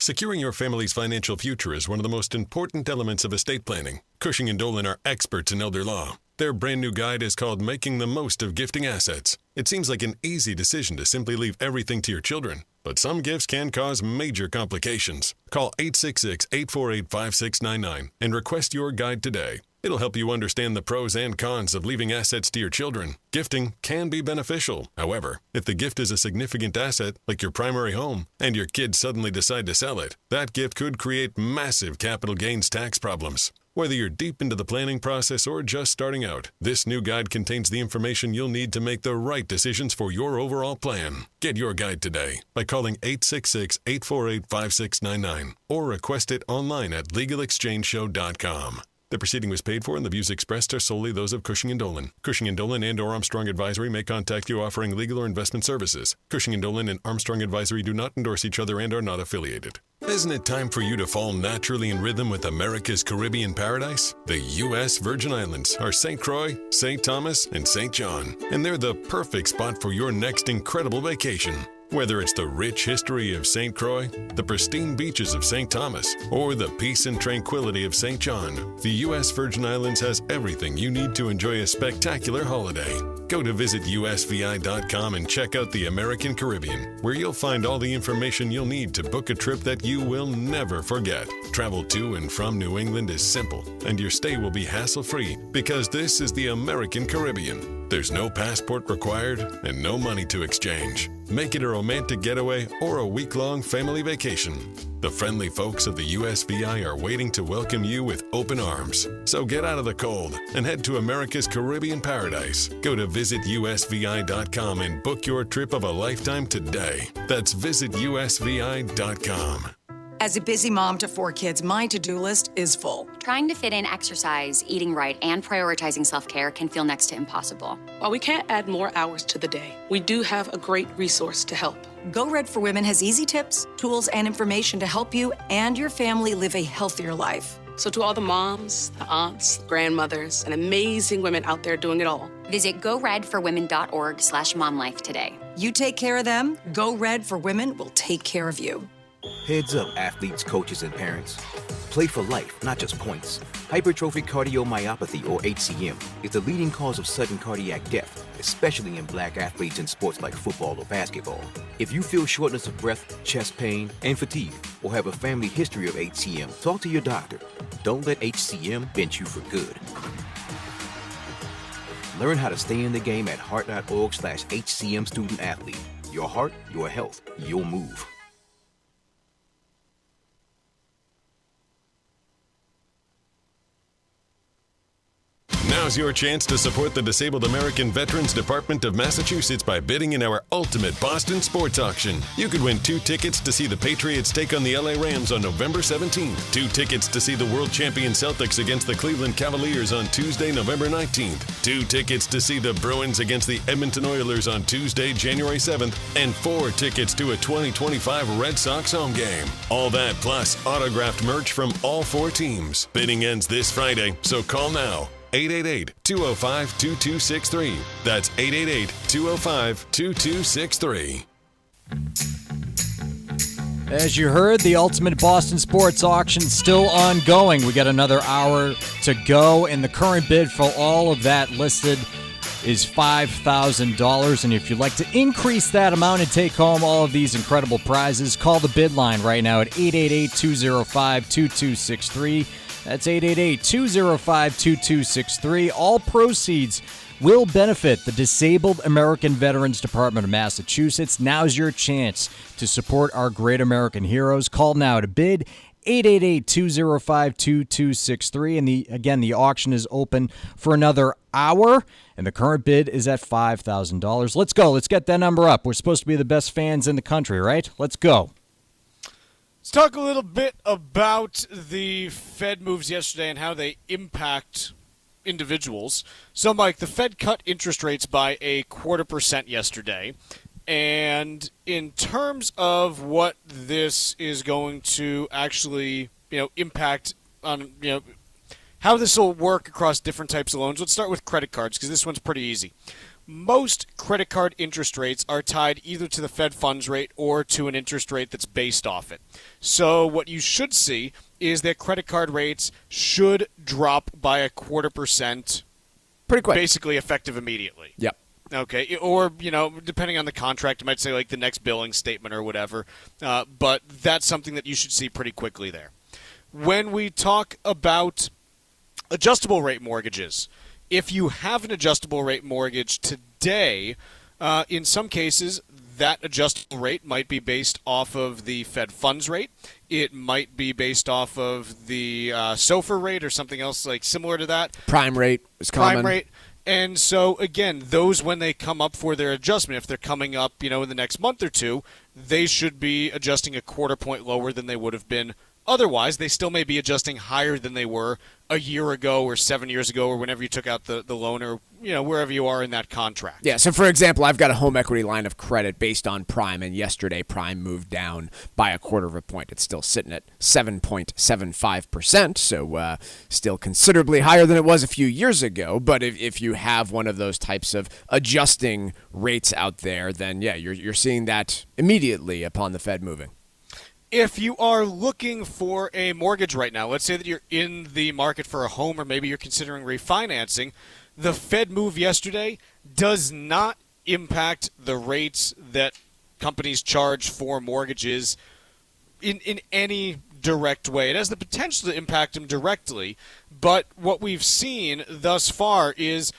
Securing your family's financial future is one of the most important elements of estate planning. Cushing & Dolan are experts in elder law. Their brand new guide is called Making the Most of Gifting Assets. It seems like an easy decision to simply leave everything to your children, but some gifts can cause major complications. Call 866-848-5699 and request your guide today. It'll help you understand the pros and cons of leaving assets to your children. Gifting can be beneficial. However, if the gift is a significant asset, like your primary home, and your kids suddenly decide to sell it, that gift could create massive capital gains tax problems. Whether you're deep into the planning process or just starting out, this new guide contains the information you'll need to make the right decisions for your overall plan. Get your guide today by calling 866-848-5699 or request it online at LegalExchangeShow.com. The proceeding was paid for and the views expressed are solely those of Cushing & Dolan. Cushing & Dolan and or Armstrong Advisory may contact you offering legal or investment services. Cushing & Dolan and Armstrong Advisory do not endorse each other and are not affiliated. Isn't it time for you to fall naturally in rhythm with America's Caribbean paradise? The U.S. Virgin Islands are St. Croix, St. Thomas, and St. John, and they're the perfect spot for your next incredible vacation. Whether it's the rich history of St. Croix, the pristine beaches of St. Thomas, or the peace and tranquility of St. John, the U.S. Virgin Islands has everything you need to enjoy a spectacular holiday. Go to visitusvi.com and check out the American Caribbean, where you'll find all the information you'll need to book a trip that you will never forget. Travel to and from New England is simple, and your stay will be hassle-free because this is the American Caribbean. There's no passport required and no money to exchange. Make it a romantic getaway or a week-long family vacation. The friendly folks of the USVI are waiting to welcome you with open arms. So get out of the cold and head to America's Caribbean paradise. Go to visitusvi.com and book your trip of a lifetime today. That's visitusvi.com. As a busy mom to 4 kids, my to-do list is full. Trying to fit in exercise, eating right, and prioritizing self-care can feel next to impossible. While we can't add more hours to the day, we do have a great resource to help. Go Red for Women has easy tips, tools, and information to help you and your family live a healthier life. So to all the moms, the aunts, the grandmothers, and amazing women out there doing it all, visit goredforwomen.org/momlife today. You take care of them, Go Red for Women will take care of you. Heads up, athletes, coaches, and parents. Play for life, not just points. Hypertrophic cardiomyopathy, or HCM, is the leading cause of sudden cardiac death, especially in black athletes in sports like football or basketball. If you feel shortness of breath, chest pain, and fatigue, or have a family history of HCM, talk to your doctor. Don't let HCM bend you for good. Learn how to stay in the game at heart.org/HCM Student Athlete. Your heart, your health, your move. Now's your chance to support the Disabled American Veterans Department of Massachusetts by bidding in our ultimate Boston sports auction. You could win 2 tickets to see the Patriots take on the LA Rams on November 17th, 2 tickets to see the world champion Celtics against the Cleveland Cavaliers on Tuesday, November 19th, 2 tickets to see the Bruins against the Edmonton Oilers on Tuesday, January 7th, and 4 tickets to a 2025 Red Sox home game. All that plus autographed merch from all 4 teams. Bidding ends this Friday, so call now. 888-205-2263. That's 888-205-2263. As you heard, the Ultimate Boston Sports Auction still ongoing. We got another hour to go, and the current bid for all of that listed is $5,000. And if you'd like to increase that amount and take home all of these incredible prizes, call the bid line right now at 888-205-2263. That's 888-205-2263. All proceeds will benefit the Disabled American Veterans Department of Massachusetts. Now's your chance to support our great American heroes. Call now to bid 888-205-2263. And the auction is open for another hour, and the current bid is at $5,000. Let's go. Let's get that number up. We're supposed to be the best fans in the country, right? Let's go. Let's talk a little bit about the Fed moves yesterday and how they impact individuals. So, Mike, the Fed cut interest rates by 0.25% yesterday. And in terms of what this is going to actually, impact on, how this will work across different types of loans, let's start with credit cards because this one's pretty easy. Most credit card interest rates are tied either to the Fed funds rate or to an interest rate that's based off it. So what you should see is that credit card rates should drop by 0.25%. Pretty quick. Basically effective immediately. Yep. Okay. Or, depending on the contract, you might say like the next billing statement or whatever. But that's something that you should see pretty quickly there. When we talk about adjustable rate mortgages, if you have an adjustable rate mortgage today, in some cases, that adjustable rate might be based off of the Fed funds rate. It might be based off of the SOFR rate or something else like similar to that. Prime rate is common. Prime rate. And so, again, those when they come up for their adjustment, if they're coming up, in the next month or two, they should be adjusting 0.25 point lower than they would have been otherwise. They still may be adjusting higher than they were a year ago or 7 years ago or whenever you took out the loan or, wherever you are in that contract. Yeah, so for example, I've got a home equity line of credit based on Prime, and yesterday Prime moved down by 0.25 point. It's still sitting at 7.75%, so still considerably higher than it was a few years ago. But if you have one of those types of adjusting rates out there, then yeah, you're seeing that immediately upon the Fed moving. If you are looking for a mortgage right now, let's say that you're in the market for a home or maybe you're considering refinancing, the Fed move yesterday does not impact the rates that companies charge for mortgages in any direct way. It has the potential to impact them directly, but what we've seen thus far is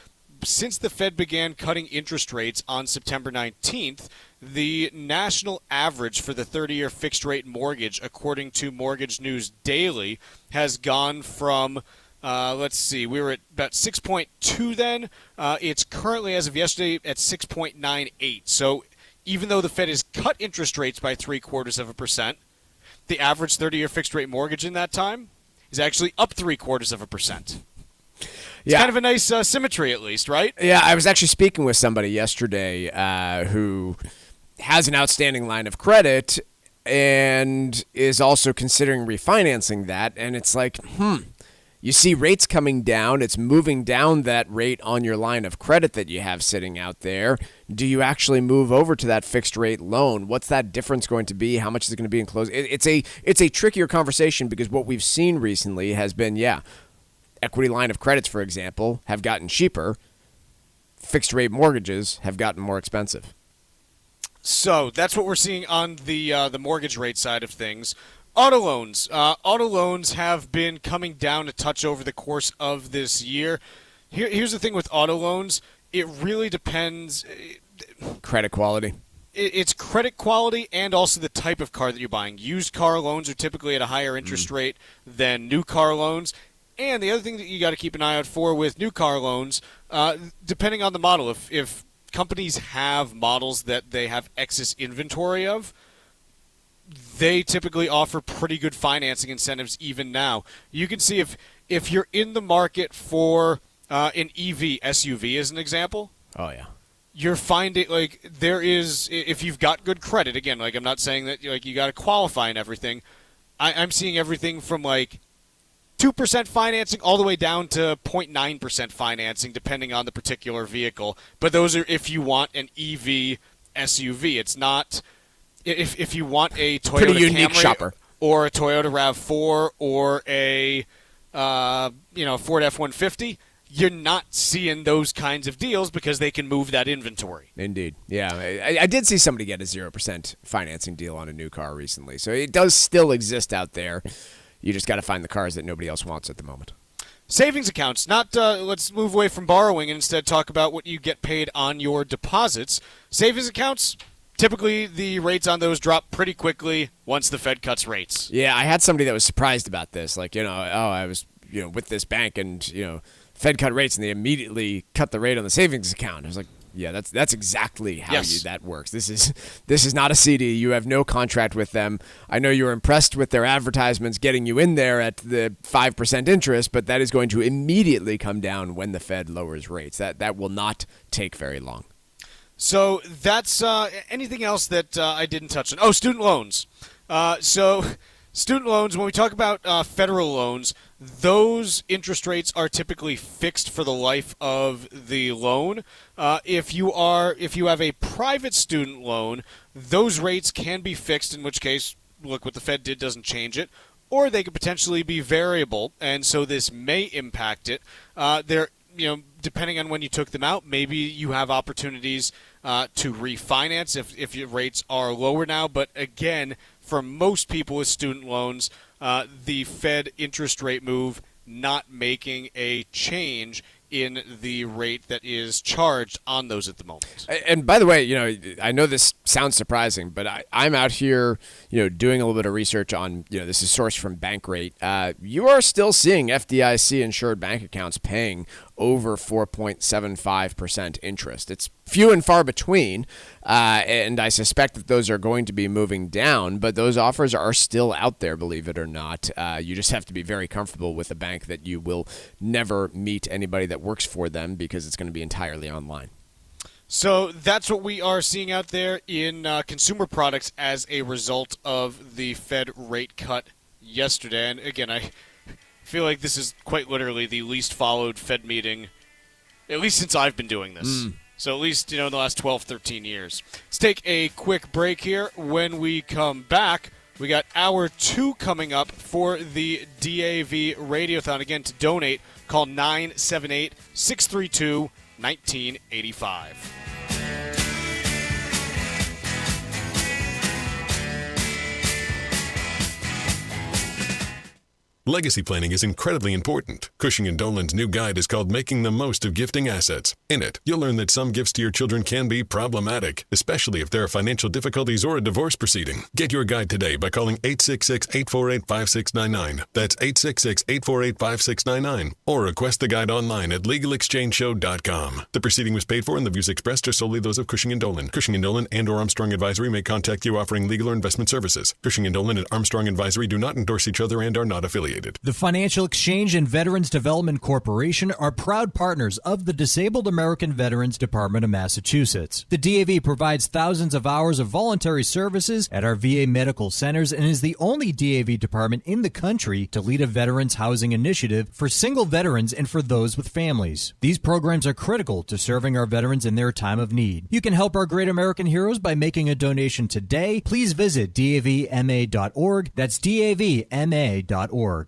since the Fed began cutting interest rates on September 19th, the national average for the 30-year fixed-rate mortgage, according to Mortgage News Daily, has gone from, we were at about 6.2 then. It's currently, as of yesterday, at 6.98. So even though the Fed has cut interest rates by 0.75%, the average 30-year fixed-rate mortgage in that time is actually up 0.75%. It's kind of a nice symmetry, at least, right? Yeah, I was actually speaking with somebody yesterday who has an outstanding line of credit and is also considering refinancing that. And it's like, you see rates coming down. It's moving down that rate on your line of credit that you have sitting out there. Do you actually move over to that fixed rate loan? What's that difference going to be? How much is it going to be in close? It's a trickier conversation because what we've seen recently has been, equity line of credits, for example, have gotten cheaper. Fixed rate mortgages have gotten more expensive. So that's what we're seeing on the mortgage rate side of things. Auto loans. Auto loans have been coming down a touch over the course of this year. Here's the thing with auto loans. It really depends. Credit quality. It's credit quality and also the type of car that you're buying. Used car loans are typically at a higher interest rate than new car loans. And the other thing that you got to keep an eye out for with new car loans, depending on the model, if companies have models that they have excess inventory of, they typically offer pretty good financing incentives even now. You can see if you're in the market for an EV SUV as an example. Oh, yeah. You're finding, like, there is, if you've got good credit, again, like, I'm not saying that, like, you got to qualify and everything. I'm seeing everything from, like, 2% financing all the way down to 0.9% financing, depending on the particular vehicle. But those are if you want an EV SUV. It's not, if you want a Toyota Pretty unique Camry shopper. Or a Toyota RAV4 or a, Ford F-150, you're not seeing those kinds of deals because they can move that inventory. Indeed. Yeah. I did see somebody get a 0% financing deal on a new car recently. So it does still exist out there. You just got to find the cars that nobody else wants at the moment. Savings accounts. Let's move away from borrowing and instead talk about what you get paid on your deposits. Savings accounts, typically the rates on those drop pretty quickly once the Fed cuts rates. Yeah, I had somebody that was surprised about this. Like, I was, with this bank and, Fed cut rates and they immediately cut the rate on the savings account. I was like, yeah, that's exactly how that works. This is not a CD. You have no contract with them. I know you're impressed with their advertisements getting you in there at the 5% interest, but that is going to immediately come down when the Fed lowers rates. That will not take very long. So that's anything else that I didn't touch on. Oh, student loans. So student loans, when we talk about federal loans, those interest rates are typically fixed for the life of the loan. If you have a private student loan, those rates can be fixed, in which case, look, what the Fed did doesn't change it, or they could potentially be variable, and so this may impact it. Depending on when you took them out, maybe you have opportunities to refinance if your rates are lower now. But again, for most people with student loans, the Fed interest rate move not making a change in the rate that is charged on those at the moment. And by the way, I know this sounds surprising, but I'm out here, doing a little bit of research on, this is sourced from Bankrate. You are still seeing FDIC insured bank accounts paying over 4.75% interest. It's few and far between, and I suspect that those are going to be moving down, but those offers are still out there, believe it or not. You just have to be very comfortable with a bank that you will never meet anybody that works for them because it's going to be entirely online. So that's what we are seeing out there in consumer products as a result of the Fed rate cut yesterday. And again, I feel like this is quite literally the least followed Fed meeting, at least since I've been doing this. So at least, in the last 12, 13 years. Let's take a quick break here. When we come back, we got hour 2 coming up for the DAV Radiothon. Again, to donate, call 978-632-1985. Legacy planning is incredibly important. Cushing & Dolan's new guide is called Making the Most of Gifting Assets. In it, you'll learn that some gifts to your children can be problematic, especially if there are financial difficulties or a divorce proceeding. Get your guide today by calling 866-848-5699. That's 866-848-5699. Or request the guide online at LegalExchangeShow.com. The proceeding was paid for and the views expressed are solely those of Cushing & Dolan. Cushing & Dolan and or Armstrong Advisory may contact you offering legal or investment services. Cushing & Dolan and Armstrong Advisory do not endorse each other and are not affiliated. The Financial Exchange and Veterans Development Corporation are proud partners of the Disabled American Veterans Department of Massachusetts. The DAV provides thousands of hours of voluntary services at our VA medical centers and is the only DAV department in the country to lead a veterans housing initiative for single veterans and for those with families. These programs are critical to serving our veterans in their time of need. You can help our great American heroes by making a donation today. Please visit davma.org. That's davma.org.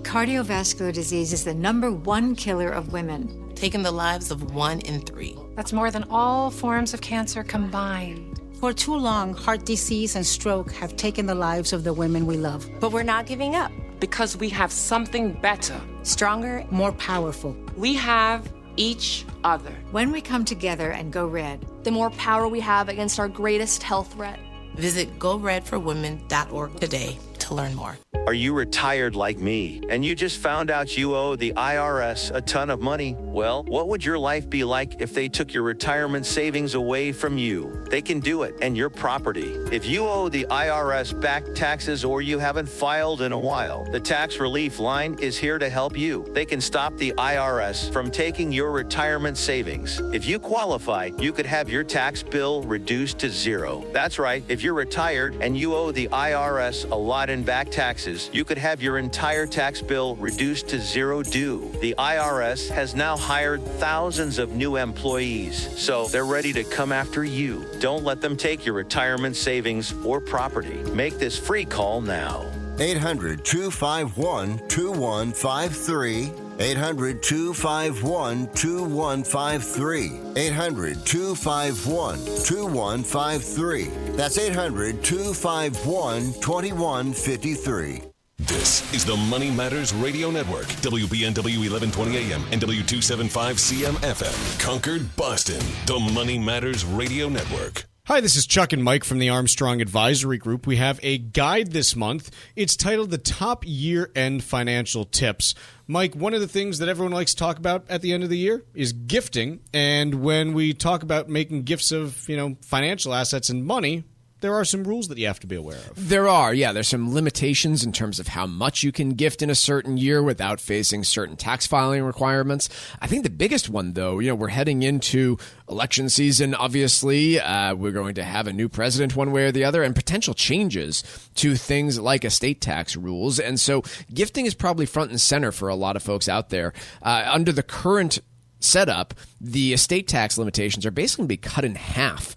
Cardiovascular disease is the #1 killer of women, taking the lives of 1 in 3. That's more than all forms of cancer combined. For too long, heart disease and stroke have taken the lives of the women we love. But we're not giving up. Because we have something better. Stronger, more powerful. We have each other. When we come together and go red, the more power we have against our greatest health threat. Visit GoRedForWomen.org today to learn more. Are you retired like me and you just found out you owe the IRS a ton of money? Well, what would your life be like if they took your retirement savings away from you? They can do it, and your property. If you owe the IRS back taxes or you haven't filed in a while, the Tax Relief Line is here to help you. They can stop the IRS from taking your retirement savings. If you qualify, you could have your tax bill reduced to zero. That's right. If you're retired and you owe the IRS a lot in back taxes, you could have your entire tax bill reduced to zero due. The IRS has now hired thousands of new employees, so they're ready to come after you. Don't let them take your retirement savings or property. Make this free call now. 800-251-2153. 800-251-2153. 800-251-2153. That's 800-251-2153. This is the Money Matters Radio Network, WBNW 1120 AM and W275 CM FM. Concord, Boston, the Money Matters Radio Network. Hi, this is Chuck and Mike from the Armstrong Advisory Group. We have a guide this month. It's titled The Top Year-End Financial Tips. Mike, one of the things that everyone likes to talk about at the end of the year is gifting. And when we talk about making gifts of, financial assets and money, there are some rules that you have to be aware of. There are, yeah. There's some limitations in terms of how much you can gift in a certain year without facing certain tax filing requirements. I think the biggest one, though, we're heading into election season, obviously. We're going to have a new president one way or the other and potential changes to things like estate tax rules. And so gifting is probably front and center for a lot of folks out there. Under the current setup, the estate tax limitations are basically going to be cut in half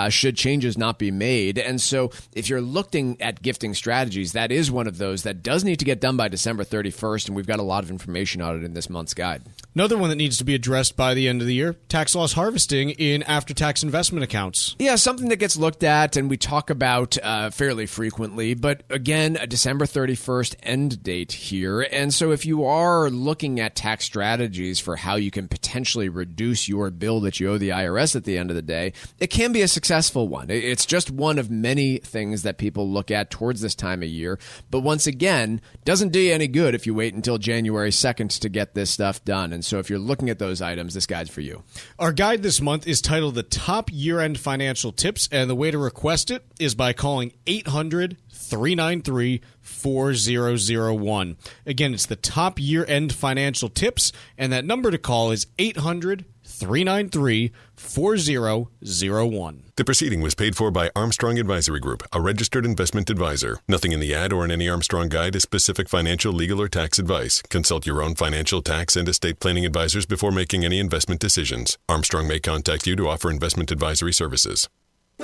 should changes not be made. And so if you're looking at gifting strategies, that is one of those that does need to get done by December 31st, and we've got a lot of information on it in this month's guide. Another one that needs to be addressed by the end of the year, tax loss harvesting in after-tax investment accounts. Yeah, something that gets looked at and we talk about fairly frequently. But again, a December 31st end date here. And so if you are looking at tax strategies for how you can potentially reduce your bill that you owe the IRS at the end of the day, it can be a successful one. It's just one of many things that people look at towards this time of year. But once again, doesn't do you any good if you wait until January 2nd to get this stuff done. And so if you're looking at those items, this guide's for you. Our guide this month is titled The Top Year-End Financial Tips, and the way to request it is by calling 800-393-4001. Again, it's the Top Year-End Financial Tips, and that number to call is 800-393-4001. The proceeding was paid for by Armstrong Advisory Group, a registered investment advisor. Nothing in the ad or in any Armstrong guide is specific financial, legal, or tax advice. Consult your own financial, tax, and estate planning advisors before making any investment decisions. Armstrong may contact you to offer investment advisory services.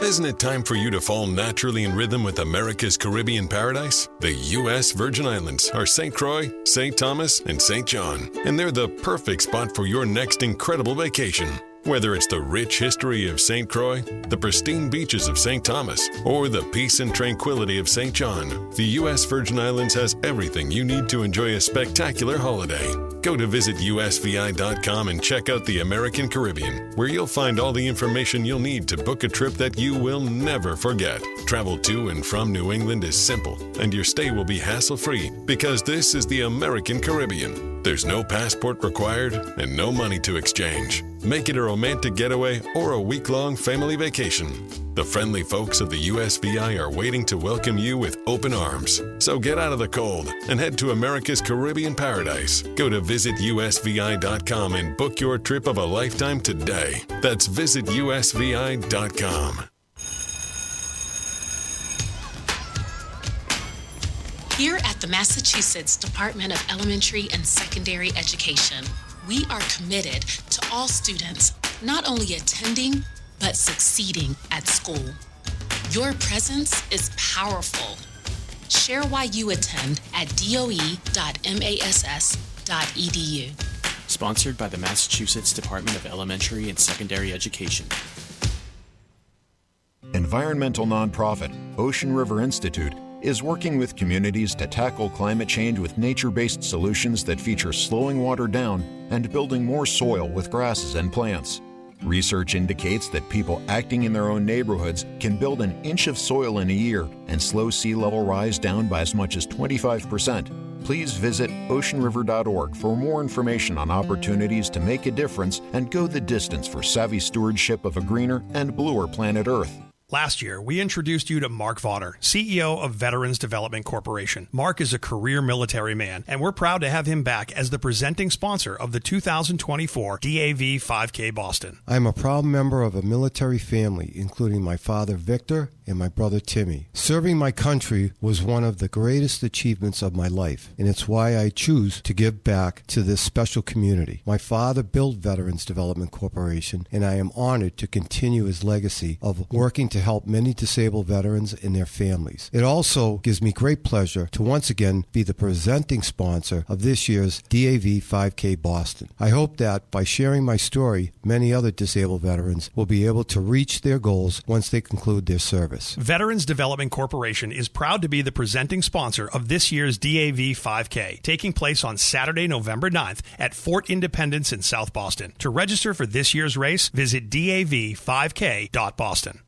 Isn't it time for you to fall naturally in rhythm with America's Caribbean paradise? The U.S. Virgin Islands are St. Croix, St. Thomas, and St. John, and they're the perfect spot for your next incredible vacation. Whether it's the rich history of St. Croix, the pristine beaches of St. Thomas, or the peace and tranquility of St. John, the U.S. Virgin Islands has everything you need to enjoy a spectacular holiday. Go to visitusvi.com and check out the American Caribbean, where you'll find all the information you'll need to book a trip that you will never forget. Travel to and from New England is simple, and your stay will be hassle-free because this is the American Caribbean. There's no passport required and no money to exchange. Make it a romantic getaway or a week-long family vacation. The friendly folks of the USVI are waiting to welcome you with open arms. So get out of the cold and head to America's Caribbean paradise. Go to visitusvi.com and book your trip of a lifetime today. That's visitusvi.com. Here at the Massachusetts Department of Elementary and Secondary Education, we are committed to all students not only attending, but succeeding at school. Your presence is powerful. Share why you attend at doe.mass.edu. Sponsored by the Massachusetts Department of Elementary and Secondary Education. Environmental nonprofit Ocean River Institute is working with communities to tackle climate change with nature-based solutions that feature slowing water down and building more soil with grasses and plants. Research indicates that people acting in their own neighborhoods can build an inch of soil in a year and slow sea level rise down by as much as 25%. Please visit oceanriver.org for more information on opportunities to make a difference and go the distance for savvy stewardship of a greener and bluer planet Earth. Last year, we introduced you to Mark Vaughter, CEO of Veterans Development Corporation. Mark is a career military man, and we're proud to have him back as the presenting sponsor of the 2024 DAV 5K Boston. I'm a proud member of a military family, including my father, Victor, and my brother, Timmy. Serving my country was one of the greatest achievements of my life, and it's why I choose to give back to this special community. My father built Veterans Development Corporation, and I am honored to continue his legacy of working to help many disabled veterans and their families. It also gives me great pleasure to once again be the presenting sponsor of this year's DAV 5K Boston. I hope that by sharing my story, many other disabled veterans will be able to reach their goals once they conclude their service. Veterans Development Corporation is proud to be the presenting sponsor of this year's DAV 5K, taking place on Saturday, November 9th at Fort Independence in South Boston. To register for this year's race, visit dav5k.boston.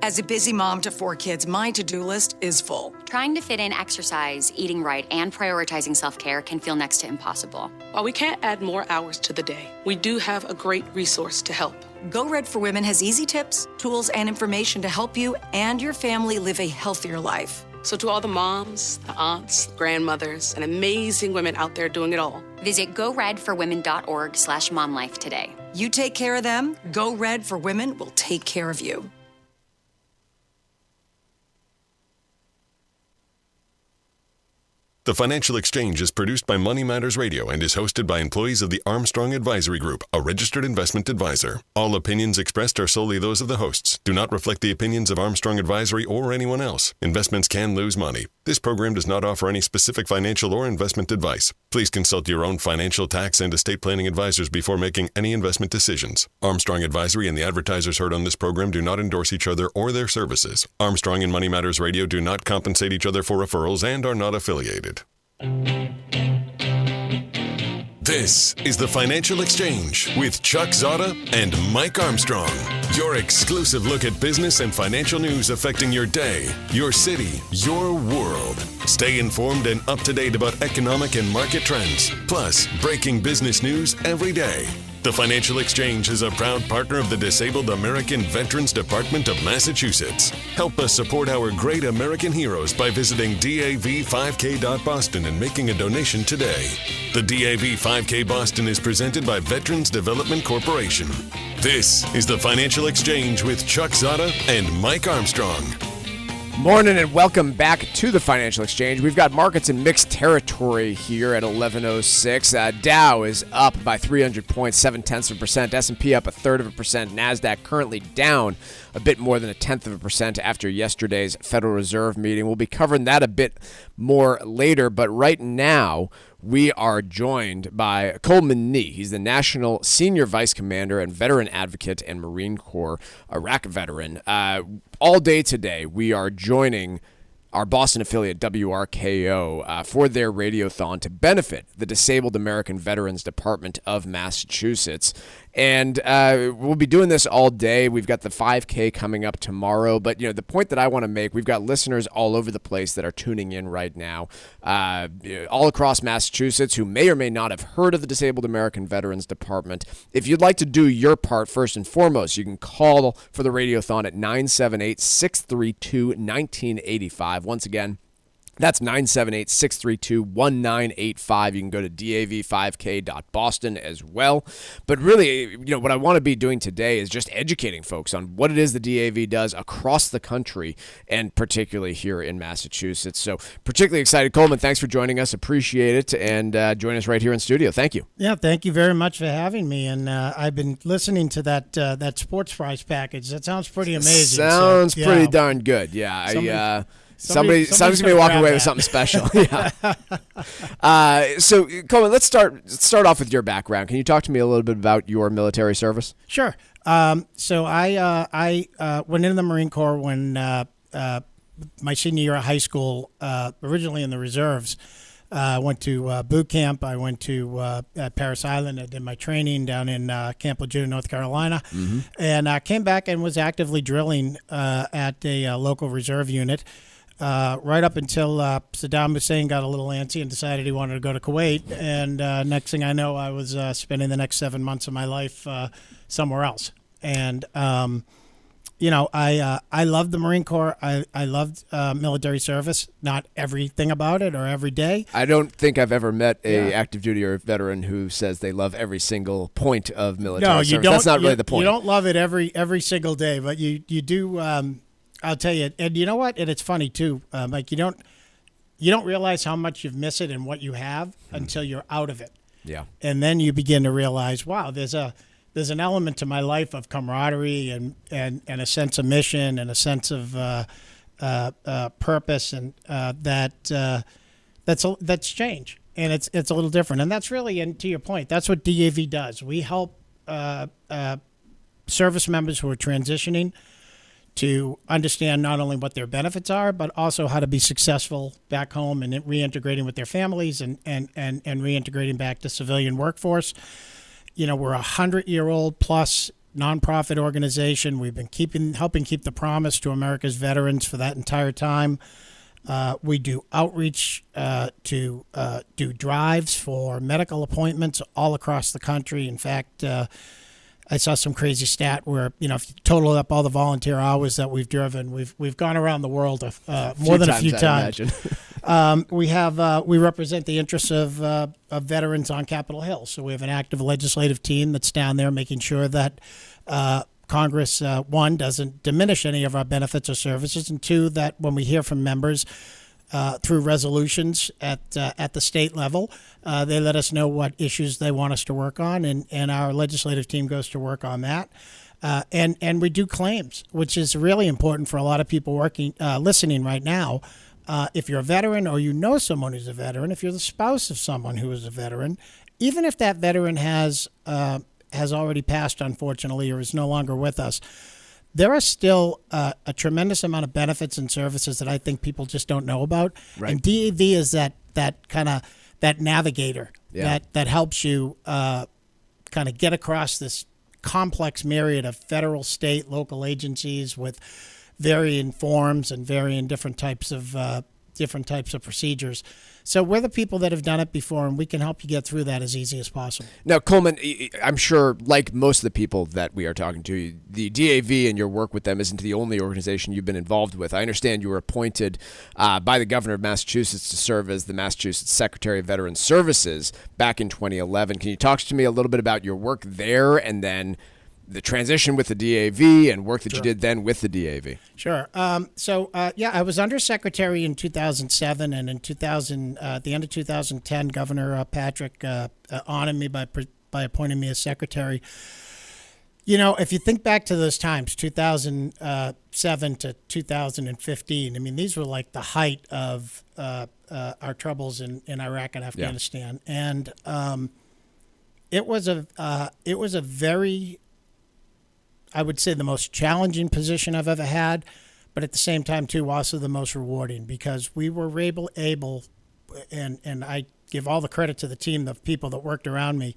As a busy mom to 4 kids, my to-do list is full. Trying to fit in exercise, eating right, and prioritizing self-care can feel next to impossible. While we can't add more hours to the day, we do have a great resource to help. Go Red for Women has easy tips, tools, and information to help you and your family live a healthier life. So to all the moms, the aunts, grandmothers, and amazing women out there doing it all, visit goredforwomen.org/momlife today. You take care of them, Go Red for Women will take care of you. The Financial Exchange is produced by Money Matters Radio and is hosted by employees of the Armstrong Advisory Group, a registered investment advisor. All opinions expressed are solely those of the hosts, do not reflect the opinions of Armstrong Advisory or anyone else. Investments can lose money. This program does not offer any specific financial or investment advice. Please consult your own financial, tax, and estate planning advisors before making any investment decisions. Armstrong Advisory and the advertisers heard on this program do not endorse each other or their services. Armstrong and Money Matters Radio do not compensate each other for referrals and are not affiliated. This is the Financial Exchange with Chuck Zada and Mike Armstrong. Your exclusive look at business and financial news affecting your day, your city, your world. Stay informed and up to date about economic and market trends, plus breaking business news every day. The Financial Exchange is a proud partner of the Disabled American Veterans Department of Massachusetts. Help us support our great American heroes by visiting dav5k.boston and making a donation today. The DAV 5K Boston is presented by Veterans Development Corporation. This is the Financial Exchange with Chuck Zada and Mike Armstrong. Morning and welcome back to the Financial Exchange. We've got markets in mixed territory here at 11:06. Dow is up by 300 points, 0.7%. S&P up 0.33%. NASDAQ currently down a bit more than 0.1% after yesterday's Federal Reserve meeting. We'll be covering that a bit more later, but right now we are joined by Coleman Nee. He's the National Senior Vice Commander and Veteran Advocate and Marine Corps Iraq veteran. All day today, we are joining our Boston affiliate WRKO for their radiothon to benefit the Disabled American Veterans Department of Massachusetts. And we'll be doing this all day. We've got the 5K coming up tomorrow. But, the point that I want to make, we've got listeners all over the place that are tuning in right now, all across Massachusetts who may or may not have heard of the Disabled American Veterans Department. If you'd like to do your part, first and foremost, you can call for the radiothon at 978-632-1985. Once again, that's 978-632-1985. You can go to dav5k.boston as well. But really, what I want to be doing today is just educating folks on what it is the DAV does across the country and particularly here in Massachusetts. So particularly excited. Coleman, thanks for joining us. Appreciate it. And join us right here in studio. Thank you. Yeah, thank you very much for having me. And I've been listening to that sports prize package. That sounds pretty amazing. Sounds pretty darn good. Yeah. Somebody's going to be walking away with something special. Yeah. So, Coleman, let's start off with your background. Can you talk to me a little bit about your military service? Sure. So I went into the Marine Corps when my senior year of high school, originally in the reserves. I went to boot camp. I went to Parris Island. I did my training down in Camp Lejeune, North Carolina, and I came back and was actively drilling at a local reserve unit right up until Saddam Hussein got a little antsy and decided he wanted to go to Kuwait. And next thing I know, I was spending the next 7 months of my life somewhere else. And I loved the Marine Corps. I loved military service. Not everything about it or every day. I don't think I've ever met a active duty or veteran who says they love every single point of military service. Don't. That's not really the point. You don't love it every single day, but you do. I'll tell you. And you know what? And it's funny too, Mike. You don't realize how much you've missed it and what you have until you're out of it. Yeah. And then you begin to realize, wow, there's an element to my life of camaraderie and a sense of mission and a sense of purpose, and that's change, and it's a little different. And that's really, and to your point, that's what DAV does. We help service members who are transitioning to understand not only what their benefits are, but also how to be successful back home and reintegrating with their families and reintegrating back to civilian workforce. We're a 100-year-old plus nonprofit organization. We've been helping keep the promise to America's veterans for that entire time. We do outreach to do drives for medical appointments all across the country. In fact, I saw some crazy stat where, if you total up all the volunteer hours that we've driven, we've gone around the world more than a few times. We represent the interests of veterans on Capitol Hill. So we have an active legislative team that's down there making sure that Congress, one, doesn't diminish any of our benefits or services, and two, that when we hear from members through resolutions at the state level, they let us know what issues they want us to work on, and our legislative team goes to work on that. And we do claims, which is really important for a lot of people listening right now. If you're a veteran or you know someone who's a veteran, if you're the spouse of someone who is a veteran, even if that veteran has already passed, unfortunately, or is no longer with us, there are still a tremendous amount of benefits and services that I think people just don't know about. Right. And DAV is that kind of that navigator that helps you kind of get across this complex myriad of federal, state, local agencies with varying forms and varying different types of procedures. So we're the people that have done it before, and we can help you get through that as easy as possible. Now, Coleman, I'm sure, like most of the people that we are talking to, the DAV and your work with them isn't the only organization you've been involved with. I understand you were appointed by the governor of Massachusetts to serve as the Massachusetts Secretary of Veterans Services back in 2011. Can you talk to me a little bit about your work there and then the transition with the DAV and work that you did then with the DAV? Sure. I was undersecretary in 2007, and in at the end of 2010, Governor Patrick honored me by appointing me as secretary. If you think back to those times, 2007 to 2015, I mean, these were like the height of our troubles in Iraq and Afghanistan, and it was a very, I would say, the most challenging position I've ever had, but at the same time, too, also the most rewarding, because we were able, and I give all the credit to the team, the people that worked around me,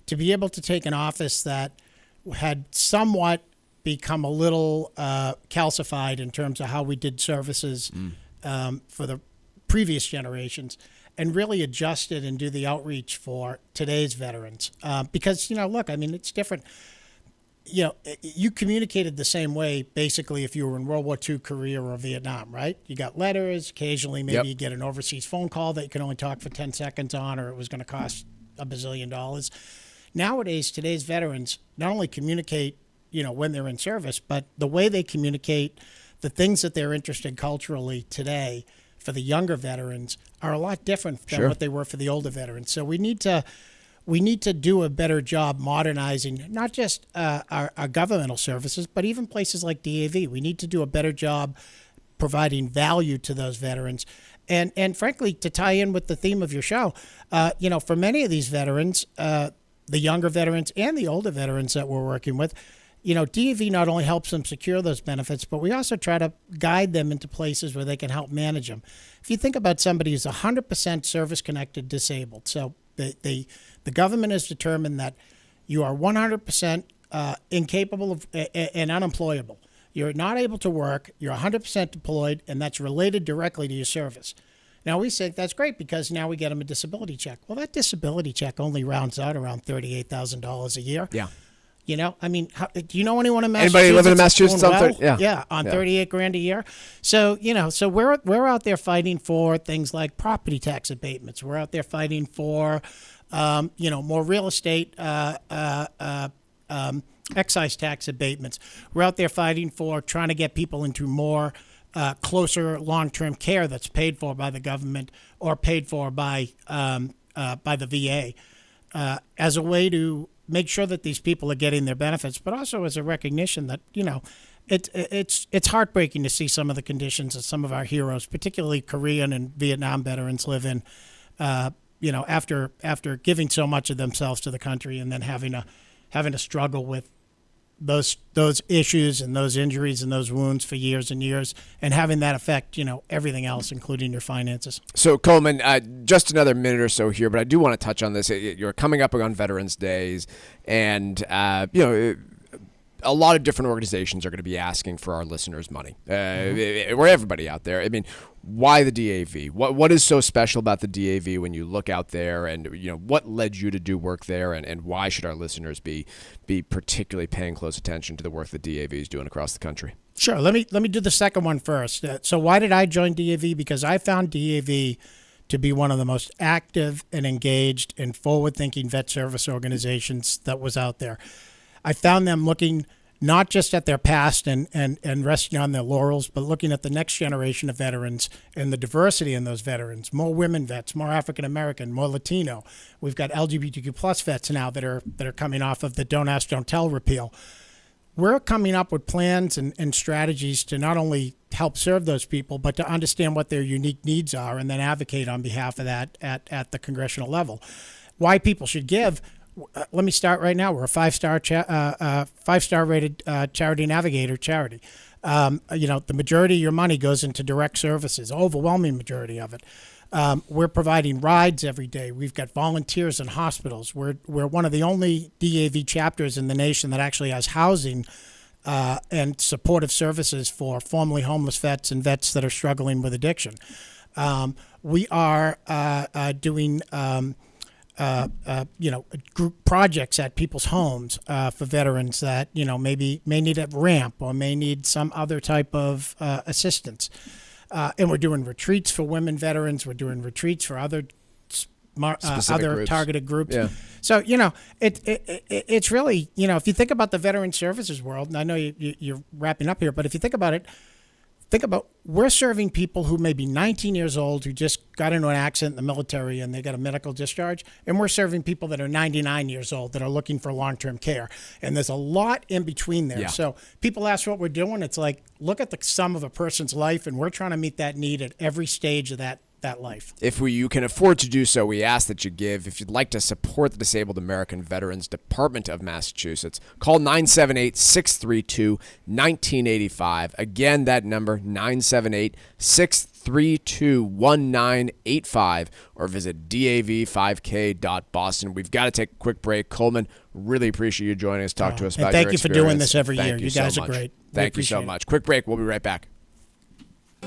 to be able to take an office that had somewhat become a little calcified in terms of how we did services for the previous generations, and really adjust it and do the outreach for today's veterans. Because, look, I mean, it's different. You communicated the same way, basically, if you were in World War II, Korea, or Vietnam, right? You got letters. Occasionally, maybe you get an overseas phone call that you can only talk for 10 seconds on, or it was going to cost $1 billion. Nowadays, today's veterans not only communicate, when they're in service, but the way they communicate, the things that they're interested in culturally today for the younger veterans are a lot different than what they were for the older veterans. So we need to do a better job modernizing not just our governmental services, but even places like DAV. We need to do a better job providing value to those veterans. And frankly, to tie in with the theme of your show, for many of these veterans, the younger veterans and the older veterans that we're working with, DAV not only helps them secure those benefits, but we also try to guide them into places where they can help manage them. If you think about somebody who's 100% service-connected disabled, so the government has determined that you are 100% incapable of and unemployable. You're not able to work, you're 100% deployed, and that's related directly to your service. Now, we say that's great because now we get them a disability check. Well, that disability check only rounds out around $38,000 a year. Yeah. I mean, do you know anyone in Massachusetts? Anybody living in Massachusetts? On $38,000 a year. So so we're out there fighting for things like property tax abatements. We're out there fighting for, more real estate, excise tax abatements. We're out there fighting for trying to get people into more closer long-term care that's paid for by the government or paid for by the VA, as a way to make sure that these people are getting their benefits, but also as a recognition that it's heartbreaking to see some of the conditions that some of our heroes, particularly Korean and Vietnam veterans, live in. After giving so much of themselves to the country and then having to struggle with those issues and those injuries and those wounds for years and years, and having that affect everything else, including your finances. So Coleman, just another minute or so here, but I do want to touch on this. You're coming up on Veterans Days, and a lot of different organizations are going to be asking for our listeners' money. We're everybody out there. I mean, why the DAV? What is so special about the DAV when you look out there, and what led you to do work there, and why should our listeners be particularly paying close attention to the work that DAV is doing across the country? Sure. Let me do the second one first. So why did I join DAV? Because I found DAV to be one of the most active and engaged and forward-thinking vet service organizations that was out there. I found them looking not just at their past and resting on their laurels, but looking at the next generation of veterans and the diversity in those veterans. More women vets, more African American, more Latino. We've got LGBTQ plus vets now that are coming off of the Don't Ask, Don't Tell repeal. We're coming up with plans and strategies to not only help serve those people, but to understand what their unique needs are and then advocate on behalf of that at the congressional level. Why people should give. Let me start right now. We're a five-star rated Charity Navigator charity. The majority of your money goes into direct services, overwhelming majority of it. We're providing rides every day. We've got volunteers in hospitals. We're one of the only DAV chapters in the nation that actually has housing and supportive services for formerly homeless vets and vets that are struggling with addiction. We are doing group projects at people's homes for veterans that may need a ramp or may need some other type of assistance. And we're doing retreats for women veterans. We're doing retreats for other groups. Targeted groups. Yeah. So it's really if you think about the veteran services world, and I know you're wrapping up here, but if you think about it. Think about, we're serving people who may be 19 years old who just got into an accident in the military and they got a medical discharge, and we're serving people that are 99 years old that are looking for long-term care. And there's a lot in between there. Yeah. So people ask what we're doing. It's like, look at the sum of a person's life, and we're trying to meet that need at every stage of that life. If you can afford to do so, we ask that you give. If you'd like to support the Disabled American Veterans Department of Massachusetts, call 978-632-1985. Again, that number, 978-632-1985, or visit dav5k.boston. We've got to take a quick break. Coleman, really appreciate you joining us, talk to us about your experience. Thank you for doing this every year. You guys are great. Thank you so much. Quick break. We'll be right back.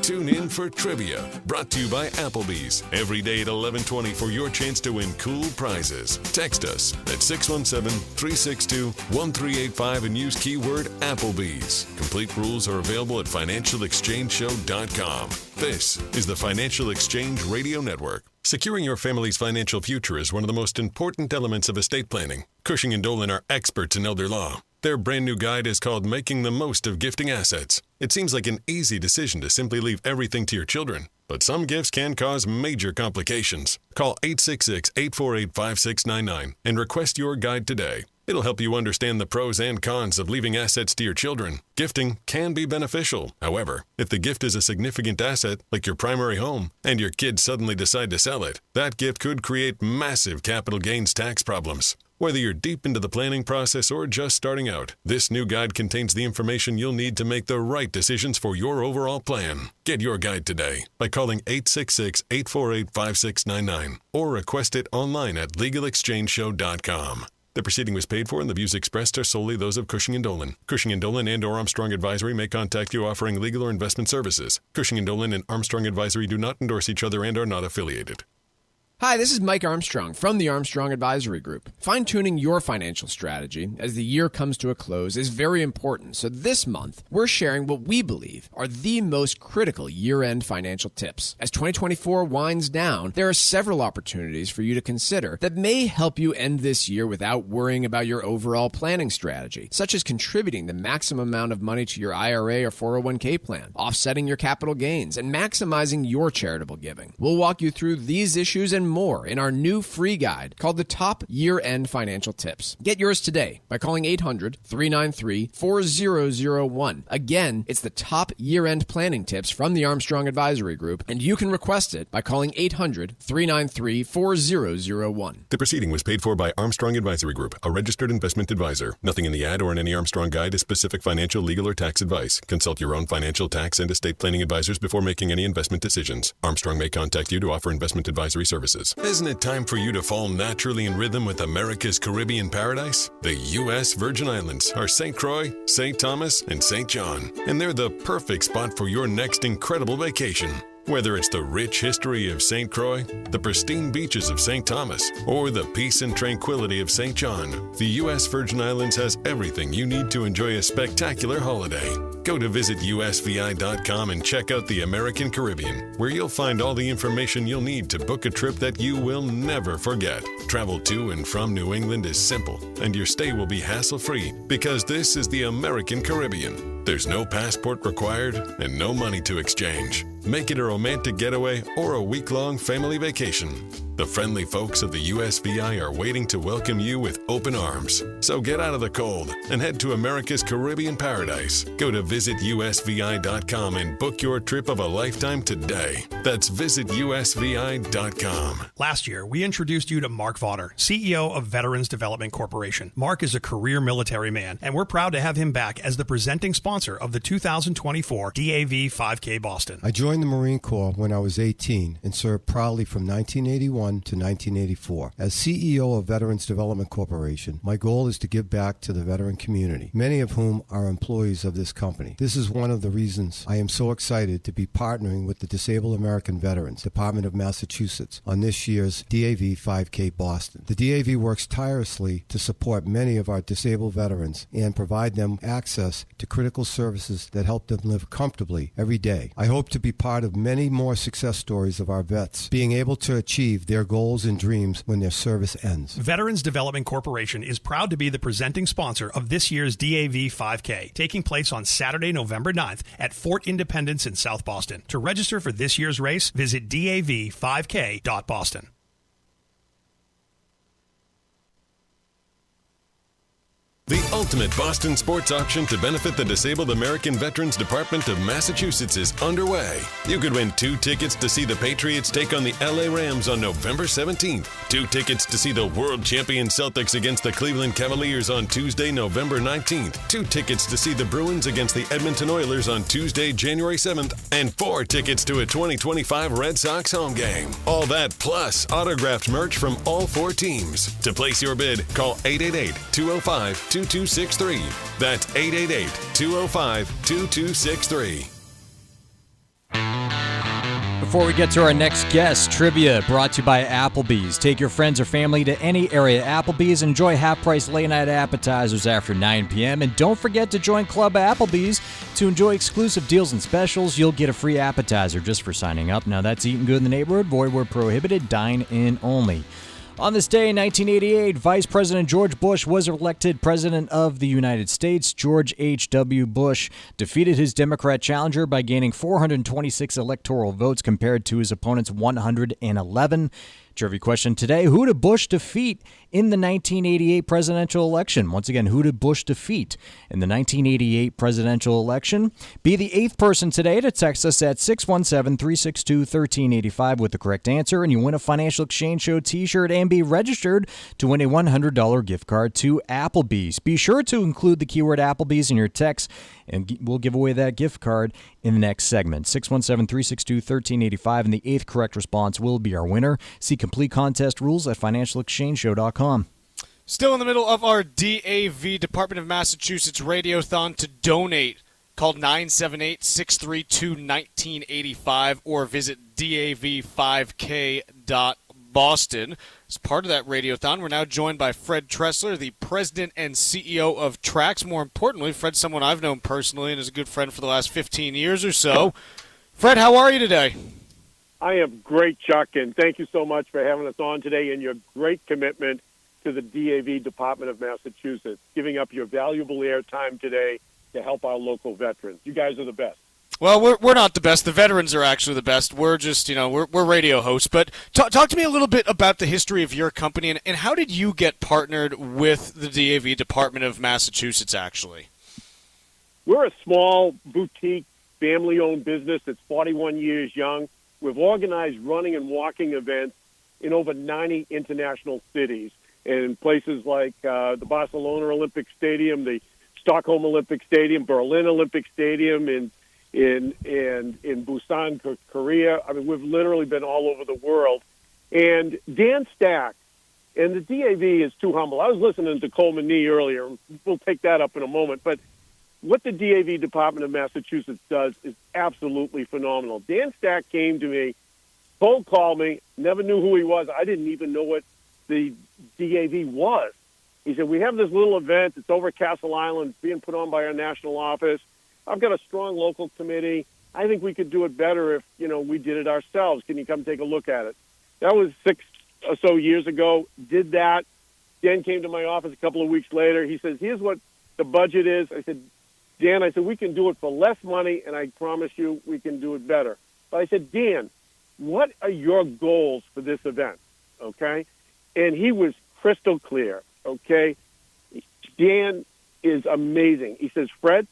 Tune in for Trivia, brought to you by Applebee's. Every day at 11:20 for your chance to win cool prizes. Text us at 617-362-1385 and use keyword Applebee's. Complete rules are available at financialexchangeshow.com. This is the Financial Exchange Radio Network. Securing your family's financial future is one of the most important elements of estate planning. Cushing & Dolan are experts in elder law. Their brand new guide is called Making the Most of Gifting Assets. It seems like an easy decision to simply leave everything to your children, but some gifts can cause major complications. Call 866-848-5699 and request your guide today. It'll help you understand the pros and cons of leaving assets to your children. Gifting can be beneficial. However, if the gift is a significant asset, like your primary home, and your kids suddenly decide to sell it, that gift could create massive capital gains tax problems. Whether you're deep into the planning process or just starting out, this new guide contains the information you'll need to make the right decisions for your overall plan. Get your guide today by calling 866-848-5699 or request it online at LegalExchangeShow.com. The proceeding was paid for and the views expressed are solely those of Cushing & Dolan. Cushing & Dolan and or Armstrong Advisory may contact you offering legal or investment services. Cushing & Dolan and Armstrong Advisory do not endorse each other and are not affiliated. Hi, this is Mike Armstrong from the Armstrong Advisory Group. Fine-tuning your financial strategy as the year comes to a close is very important. So this month, we're sharing what we believe are the most critical year-end financial tips. As 2024 winds down, there are several opportunities for you to consider that may help you end this year without worrying about your overall planning strategy, such as contributing the maximum amount of money to your IRA or 401k plan, offsetting your capital gains, and maximizing your charitable giving. We'll walk you through these issues and more in our new free guide called the Top Year-End Financial Tips. Get yours today by calling 800-393-4001. Again, it's the Top Year-End Planning Tips from the Armstrong Advisory Group, and you can request it by calling 800-393-4001. The proceeding was paid for by Armstrong Advisory Group, a registered investment advisor. Nothing in the ad or in any Armstrong guide is specific financial, legal, or tax advice. Consult your own financial, tax, and estate planning advisors before making any investment decisions. Armstrong may contact you to offer investment advisory services. Isn't it time for you to fall naturally in rhythm with America's Caribbean paradise? The U.S. Virgin Islands are St. Croix, St. Thomas, and St. John, and they're the perfect spot for your next incredible vacation. Whether it's the rich history of St. Croix, the pristine beaches of St. Thomas, or the peace and tranquility of St. John, the U.S. Virgin Islands has everything you need to enjoy a spectacular holiday. Go to visitusvi.com and check out the American Caribbean, where you'll find all the information you'll need to book a trip that you will never forget. Travel to and from New England is simple, and your stay will be hassle-free because this is the American Caribbean. There's no passport required and no money to exchange. Make it a romantic getaway or a week-long family vacation. The friendly folks of the USVI are waiting to welcome you with open arms. So get out of the cold and head to America's Caribbean paradise. Go to visitusvi.com and book your trip of a lifetime today. That's visitusvi.com. Last year, we introduced you to Mark Vaughter, CEO of Veterans Development Corporation. Mark is a career military man, and we're proud to have him back as the presenting sponsor of the 2024 DAV 5K Boston. I joined the Marine Corps when I was 18 and served proudly from 1981 to 1984. As CEO of Veterans Development Corporation, my goal is to give back to the veteran community, many of whom are employees of this company. This is one of the reasons I am so excited to be partnering with the Disabled American Veterans Department of Massachusetts on this year's DAV 5K Boston. The DAV works tirelessly to support many of our disabled veterans and provide them access to critical services that help them live comfortably every day. I hope to be part of many more success stories of our vets being able to achieve their goals and dreams when their service ends. Veterans Development Corporation is proud to be the presenting sponsor of this year's DAV 5K, taking place on Saturday, November 9th at Fort Independence in South Boston. To register for this year's race, visit dav5k.boston. The ultimate Boston sports auction to benefit the Disabled American Veterans Department of Massachusetts is underway. You could win 2 tickets to see the Patriots take on the LA Rams on November 17th, 2 tickets to see the world champion Celtics against the Cleveland Cavaliers on Tuesday, November 19th, 2 tickets to see the Bruins against the Edmonton Oilers on Tuesday, January 7th, and 4 tickets to a 2025 Red Sox home game. All that plus autographed merch from all 4 teams. To place your bid, call 888-205-2263. That's 888-205-2263. Before we get to our next guest, trivia brought to you by Applebee's. Take your friends or family to any area Applebee's and enjoy half-price late-night appetizers after 9 p.m. And don't forget to join Club Applebee's to enjoy exclusive deals and specials. You'll get a free appetizer just for signing up. Now, that's eating good in the neighborhood. Void where prohibited. Dine in only. On this day in 1988, Vice President George Bush was elected President of the United States. George H.W. Bush defeated his Democrat challenger by gaining 426 electoral votes compared to his opponent's 111. Trivia question today, who did Bush defeat in the 1988 presidential election? Once again, who did Bush defeat in the 1988 presidential election? Be the 8th person today to text us at 617-362-1385 with the correct answer, and you win a Financial Exchange Show t-shirt and be registered to win a $100 gift card to Applebee's. Be sure to include the keyword Applebee's in your text, and we'll give away that gift card in the next segment. 617-362-1385, and the 8th correct response will be our winner. See complete contest rules at financialexchangeshow.com. Still in the middle of our DAV, Department of Massachusetts Radiothon to donate. Call 978-632-1985 or visit dav5k.boston. As part of that Radiothon, we're now joined by Fred Tressler, the president and CEO of Trax. More importantly, Fred's someone I've known personally and is a good friend for the last 15 years or so. Fred, how are you today? I am great, Chuck, and thank you so much for having us on today and your great commitment to the DAV Department of Massachusetts, giving up your valuable airtime today to help our local veterans. You guys are the best. Well, we're not the best. The veterans are actually the best. We're just, we're radio hosts. But talk to me a little bit about the history of your company and how did you get partnered with the DAV Department of Massachusetts, actually? We're a small, boutique, family-owned business that's 41 years young. We've organized running and walking events in over 90 international cities, in places like the Barcelona Olympic Stadium, the Stockholm Olympic Stadium, Berlin Olympic Stadium, in Busan, Korea. I mean, we've literally been all over the world. And Dan Stack, and the DAV is too humble. I was listening to Coleman Nee earlier. We'll take that up in a moment. But what the DAV Department of Massachusetts does is absolutely phenomenal. Dan Stack came to me, cold called me, never knew who he was. I didn't even know what the DAV was. He said, we have this little event. It's over Castle Island. It's being put on by our national office. I've got a strong local committee. I think we could do it better if, we did it ourselves. Can you come take a look at it? That was 6 or so years ago. Did that. Dan came to my office a couple of weeks later. He says, here's what the budget is. I said, Dan, we can do it for less money, and I promise you we can do it better. But I said, Dan, what are your goals for this event? Okay? And he was crystal clear. Okay? Dan is amazing. He says, Fred,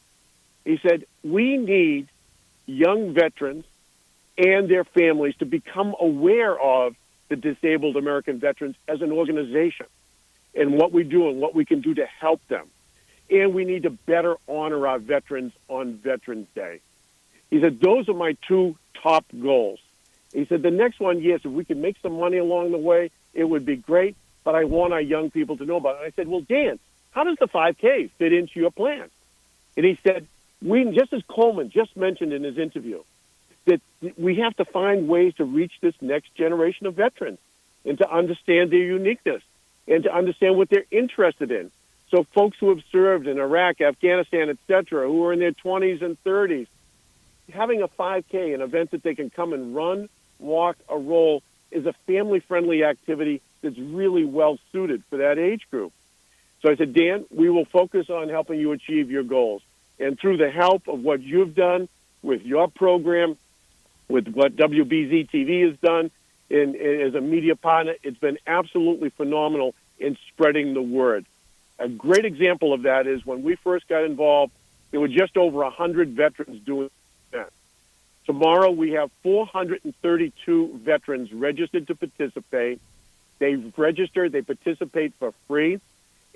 he said, we need young veterans and their families to become aware of the Disabled American Veterans as an organization and what we do and what we can do to help them. And we need to better honor our veterans on Veterans Day. He said, those are my 2 top goals. He said, the next one, yes, if we can make some money along the way, it would be great, but I want our young people to know about it. And I said, well, Dan, how does the 5K fit into your plan? And he said, just as Coleman just mentioned in his interview, that we have to find ways to reach this next generation of veterans and to understand their uniqueness and to understand what they're interested in. So folks who have served in Iraq, Afghanistan, et cetera, who are in their 20s and 30s, having a 5K, an event that they can come and run, walk, or roll, is a family-friendly activity that's really well-suited for that age group. So I said, Dan, we will focus on helping you achieve your goals. And through the help of what you've done with your program, with what WBZ-TV has done as a media partner, it's been absolutely phenomenal in spreading the word. A great example of that is when we first got involved, there were just over 100 veterans doing that. Tomorrow we have 432 veterans registered to participate. They've registered, they participate for free,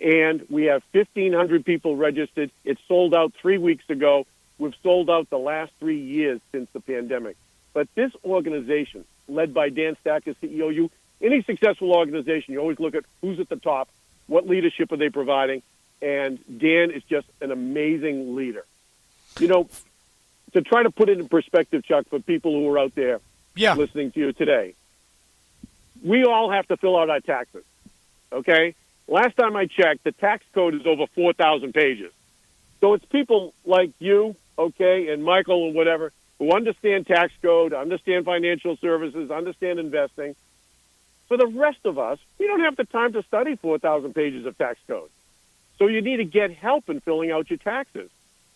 and we have 1,500 people registered. It sold out 3 weeks ago. We've sold out the last 3 years since the pandemic. But this organization, led by Dan Stack as CEO, any successful organization, you always look at who's at the top, what leadership are they providing, and Dan is just an amazing leader. To try to put it in perspective, Chuck, for people who are out there listening to you today, we all have to fill out our taxes, okay? Last time I checked, the tax code is over 4,000 pages. So it's people like you, okay, and Michael and whatever, who understand tax code, understand financial services, understand investing. For the rest of us, we don't have the time to study 4,000 pages of tax code. So you need to get help in filling out your taxes.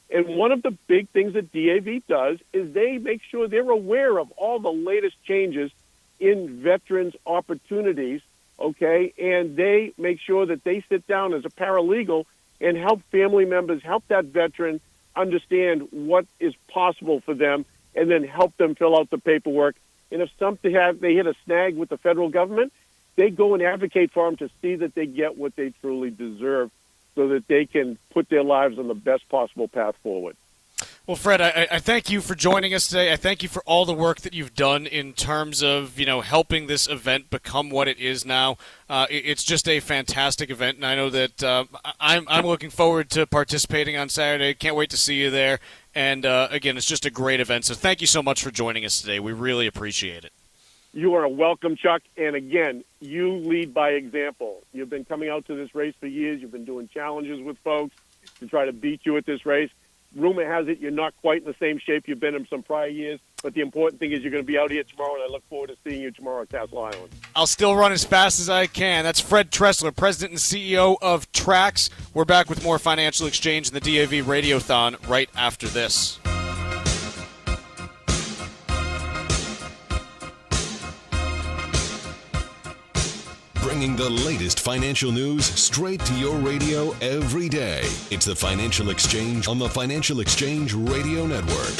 And one of the big things that DAV does is they make sure they're aware of all the latest changes in veterans' opportunities, okay, and they make sure that they sit down as a paralegal and help family members, help that veteran understand what is possible for them, and then help them fill out the paperwork. And if they hit a snag with the federal government, they go and advocate for them to see that they get what they truly deserve so that they can put their lives on the best possible path forward. Well, Fred, I thank you for joining us today. I thank you for all the work that you've done in terms of, helping this event become what it is now. It's just a fantastic event, and I know that I'm looking forward to participating on Saturday. Can't wait to see you there. And, again, it's just a great event. So thank you so much for joining us today. We really appreciate it. You are welcome, Chuck. And, again, you lead by example. You've been coming out to this race for years. You've been doing challenges with folks to try to beat you at this race. Rumor has it you're not quite in the same shape you've been in some prior years, but the important thing is you're going to be out here tomorrow, and I look forward to seeing you tomorrow at Castle Island. I'll still run as fast as I can. That's Fred Tressler, President and CEO of Trax. We're back with more Financial Exchange and the DAV Radiothon right after this. Bringing the latest financial news straight to your radio every day. It's the Financial Exchange on the Financial Exchange Radio Network.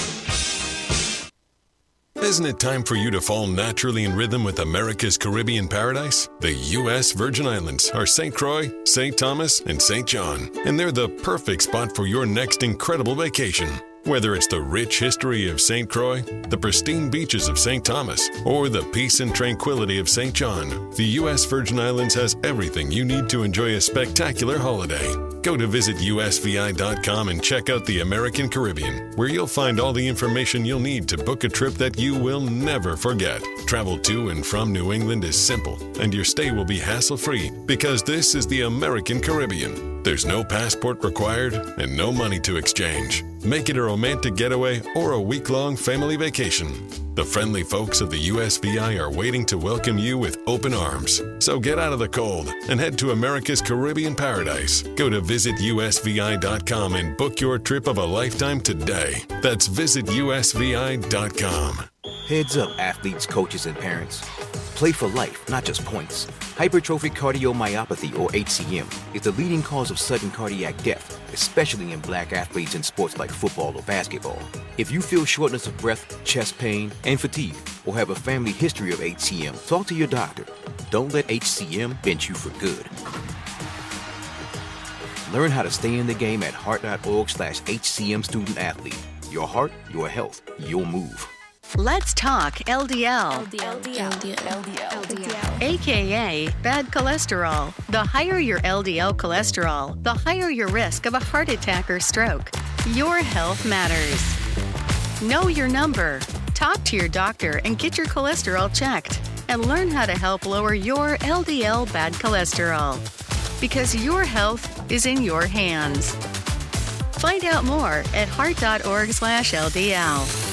Isn't it time for you to fall naturally in rhythm with America's Caribbean paradise? The U.S. Virgin Islands are St. Croix, St. Thomas, and St. John. And they're the perfect spot for your next incredible vacation. Whether it's the rich history of St. Croix, the pristine beaches of St. Thomas, or the peace and tranquility of St. John, the U.S. Virgin Islands has everything you need to enjoy a spectacular holiday. Go to visitusvi.com and check out the American Caribbean, where you'll find all the information you'll need to book a trip that you will never forget. Travel to and from New England is simple, and your stay will be hassle-free because this is the American Caribbean. There's no passport required and no money to exchange. Make it a romantic getaway or a week-long family vacation. The friendly folks of the USVI are waiting to welcome you with open arms. So get out of the cold and head to America's Caribbean paradise. Go to visitusvi.com and book your trip of a lifetime today. That's visitusvi.com. Heads up, athletes, coaches, and parents. Play for life, not just points. Hypertrophic cardiomyopathy, or HCM, is the leading cause of sudden cardiac death, especially in black athletes in sports like football or basketball. If you feel shortness of breath, chest pain, and fatigue, or have a family history of HCM, talk to your doctor. Don't let HCM bench you for good. Learn how to stay in the game at heart.org/HCM student athlete. Your heart, your health, your move. Let's talk LDL. AKA bad cholesterol. The higher your LDL cholesterol, the higher your risk of a heart attack or stroke. Your health matters. Know your number. Talk to your doctor and get your cholesterol checked. And learn how to help lower your LDL bad cholesterol. Because your health is in your hands. Find out more at heart.org/LDL.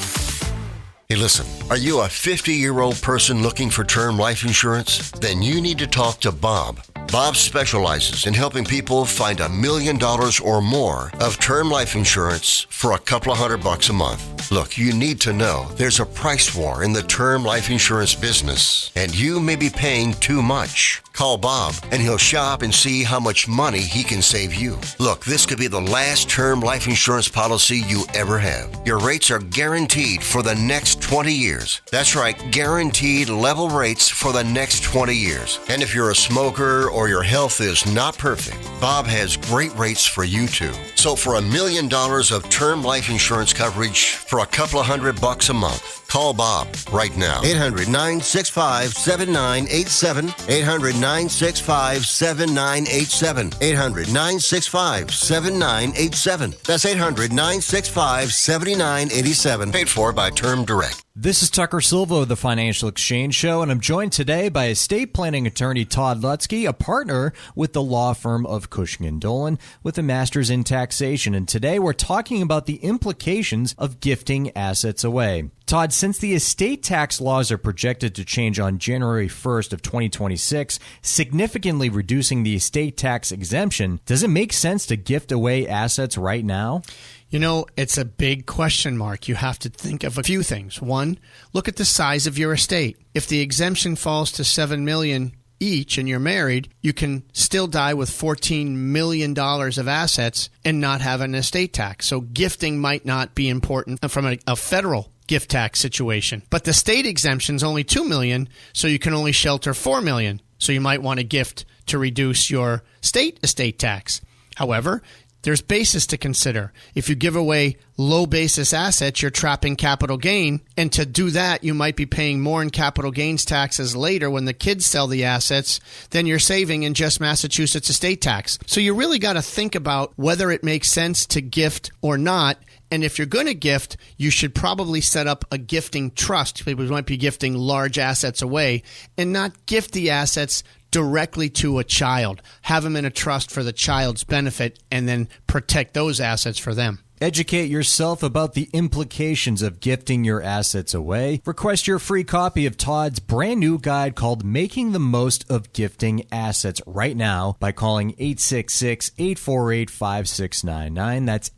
Hey, listen, are you a 50-year-old person looking for term life insurance? Then you need to talk to Bob. Bob specializes in helping people find $1 million or more of term life insurance for a couple of $100 a month. Look, you need to know there's a price war in the term life insurance business, and you may be paying too much. Call Bob, and he'll shop and see how much money he can save you. Look, this could be the last term life insurance policy you ever have. Your rates are guaranteed for the next 20 years. That's right, guaranteed level rates for the next 20 years. And if you're a smoker or your health is not perfect, Bob has great rates for you too. So for $1 million of term life insurance coverage for a couple of $100 a month, call Bob right now. 800-965-7987. 800-965-7987. 800-965-7987. That's 800-965-7987. Paid for by Term Direct. This is Tucker Silva of the Financial Exchange Show, and I'm joined today by estate planning attorney Todd Lutzke, a partner with the law firm of Cushing & Dolan with a master's in taxation. And today we're talking about the implications of gifting assets away. Todd, since the estate tax laws are projected to change on January 1st of 2026, significantly reducing the estate tax exemption, does it make sense to gift away assets right now? You know, it's a big question mark. You have to think of a few things. One, look at the size of your estate. If the exemption falls to $7 million each and you're married, you can still die with $14 million of assets and not have an estate tax. So gifting might not be important from a federal gift tax situation. But the state exemption is only $2 million, so you can only shelter $4 million. So you might want to gift to reduce your state estate tax. However, there's basis to consider. If you give away low basis assets, you're trapping capital gain. And to do that, you might be paying more in capital gains taxes later when the kids sell the assets than you're saving in just Massachusetts estate tax. So you really got to think about whether it makes sense to gift or not. And if you're going to gift, you should probably set up a gifting trust. People might be gifting large assets away and not gift the assets directly to a child. Have them in a trust for the child's benefit and then protect those assets for them. Educate yourself about the implications of gifting your assets away. Request your free copy of Todd's brand new guide called Making the Most of Gifting Assets right now by calling 866-848-5699. That's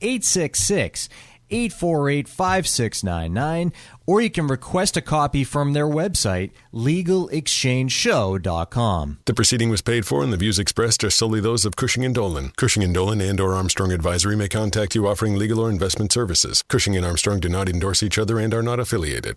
866-848-5699. Or you can request a copy from their website, LegalExchangeShow.com. The proceeding was paid for and the views expressed are solely those of Cushing & Dolan. Cushing & Dolan and or Armstrong Advisory may contact you offering legal or investment services. Cushing & Armstrong do not endorse each other and are not affiliated.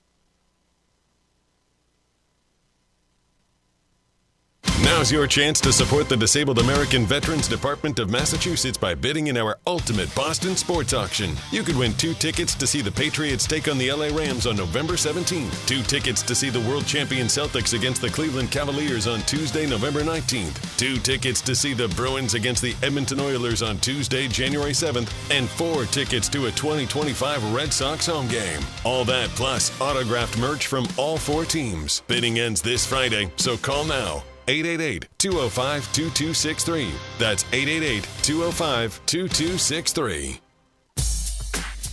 Now's your chance to support the Disabled American Veterans Department of Massachusetts by bidding in our ultimate Boston sports auction. You could win 2 tickets to see the Patriots take on the LA Rams on November 17th, 2 tickets to see the world champion Celtics against the Cleveland Cavaliers on Tuesday, November 19th, 2 tickets to see the Bruins against the Edmonton Oilers on Tuesday, January 7th, and 4 tickets to a 2025 Red Sox home game. All that plus autographed merch from all 4 teams. Bidding ends this Friday, so call now. 888-205-2263. That's 888-205-2263.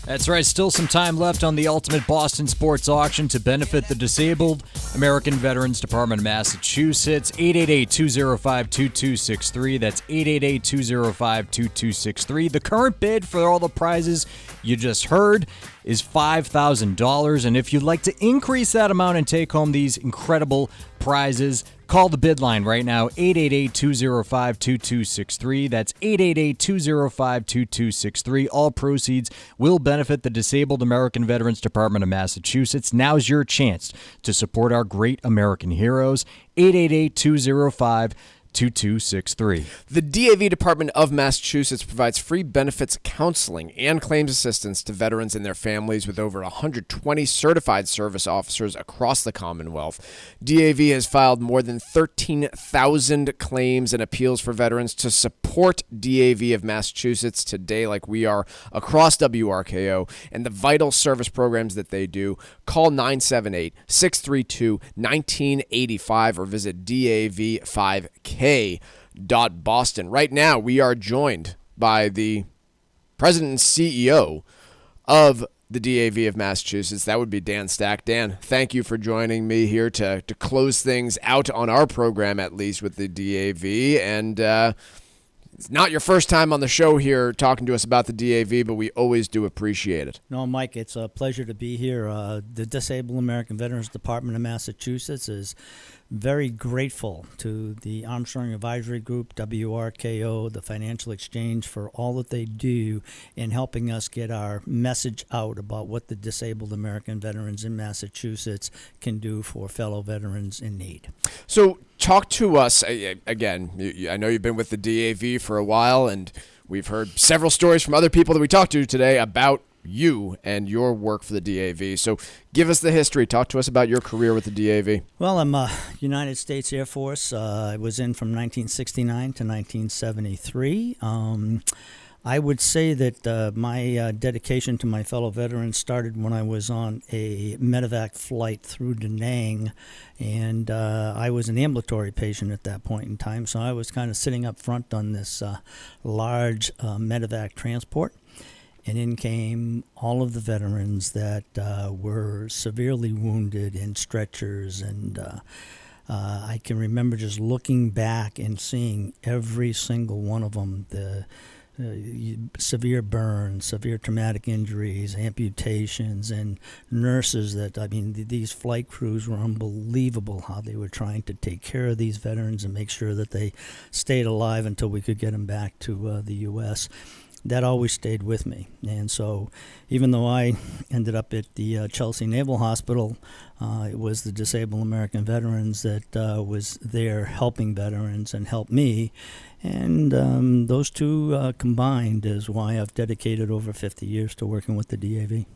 That's right, still some time left on the Ultimate Boston Sports Auction to benefit the Disabled American Veterans Department of Massachusetts. 888-205-2263. That's 888-205-2263. The current bid for all the prizes you just heard is $5,000. And if you'd like to increase that amount and take home these incredible prizes, call the bid line right now, 888-205-2263. That's 888-205-2263. All proceeds will benefit the Disabled American Veterans Department of Massachusetts. Now's your chance to support our great American heroes. 888-205-2263. The DAV Department of Massachusetts provides free benefits counseling and claims assistance to veterans and their families with over 120 certified service officers across the Commonwealth. DAV has filed more than 13,000 claims and appeals for veterans. To support DAV of Massachusetts today, like we are across WRKO, and the vital service programs that they do, call 978-632-1985 or visit DAV5K. Boston. Right now, we are joined by the president and CEO of the DAV of Massachusetts. That would be Dan Stack. Dan, thank you for joining me here to close things out on our program, at least with the DAV. And it's not your first time on the show here talking to us about the DAV, but we always do appreciate it. No, Mike, it's a pleasure to be here. The Disabled American Veterans Department of Massachusetts is very grateful to the Armstrong Advisory Group, WRKO, the Financial Exchange, for all that they do in helping us get our message out about what the disabled American veterans in Massachusetts can do for fellow veterans in need. So talk to us, again, I know you've been with the DAV for a while, and we've heard several stories from other people that we talked to today about you and your work for the DAV. So give us the history. Talk to us about your career with the DAV. Well, I'm United States Air Force. I was in from 1969 to 1973. I would say that my dedication to my fellow veterans started when I was on a medevac flight through Da Nang, and I was an ambulatory patient at that point in time, so I was kind of sitting up front on this large medevac transport. And in came all of the veterans that were severely wounded in stretchers. And I can remember just looking back and seeing every single one of them, the severe burns, severe traumatic injuries, amputations, and nurses that, I mean, these flight crews were unbelievable how they were trying to take care of these veterans and make sure that they stayed alive until we could get them back to the U.S. That always stayed with me. And so even though I ended up at the Chelsea Naval Hospital, it was the Disabled American Veterans that was there helping veterans and helped me. And those two combined is why I've dedicated over 50 years to working with the DAV.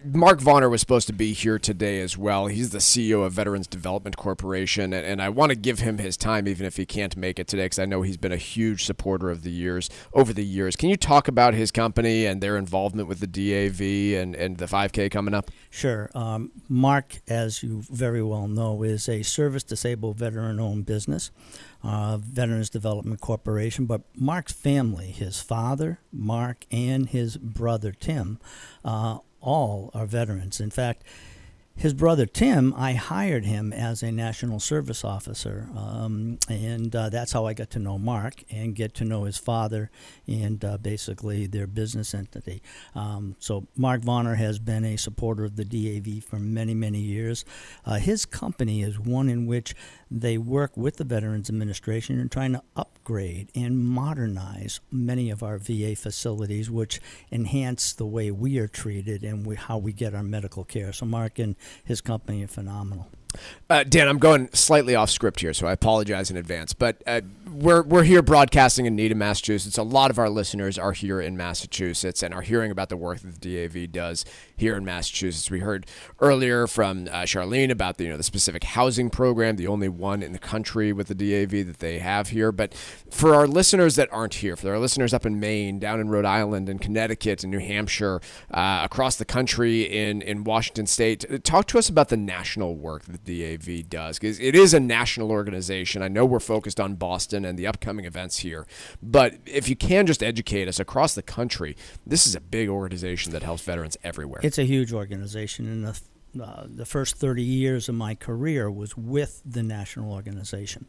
Mark Vonner was supposed to be here today as well. He's the CEO of Veterans Development Corporation, and I want to give him his time even if he can't make it today because I know he's been a huge supporter of over the years. Can you talk about his company and their involvement with the DAV and the 5K coming up? Sure. Mark, as you very well know, is a service-disabled veteran-owned business, Veterans Development Corporation. But Mark's family, his father, Mark, and his brother, Tim, all are veterans. In fact, his brother Tim, I hired him as a national service officer, and that's how I got to know Mark and get to know his father and basically their business entity. So Mark Vonner has been a supporter of the DAV for many, many years. His company is one in which they work with the Veterans Administration in trying to upgrade and modernize many of our VA facilities, which enhance the way we are treated and how we get our medical care. So Mark and his company are phenomenal. Dan, I'm going slightly off script here, so I apologize in advance. But we're here broadcasting in Needham, Massachusetts. A lot of our listeners are here in Massachusetts and are hearing about the work that the DAV does here in Massachusetts. We heard earlier from Charlene about the specific housing program, the only one in the country with the DAV that they have here. But for our listeners that aren't here, for our listeners up in Maine, down in Rhode Island, in Connecticut, in New Hampshire, across the country, in Washington State, talk to us about the national work that the DAV does, because it is a national organization. I know we're focused on Boston and the upcoming events here, but if you can just educate us across the country, this is a big organization that helps veterans everywhere. It's a huge organization, and the first 30 years of my career was with the national organization.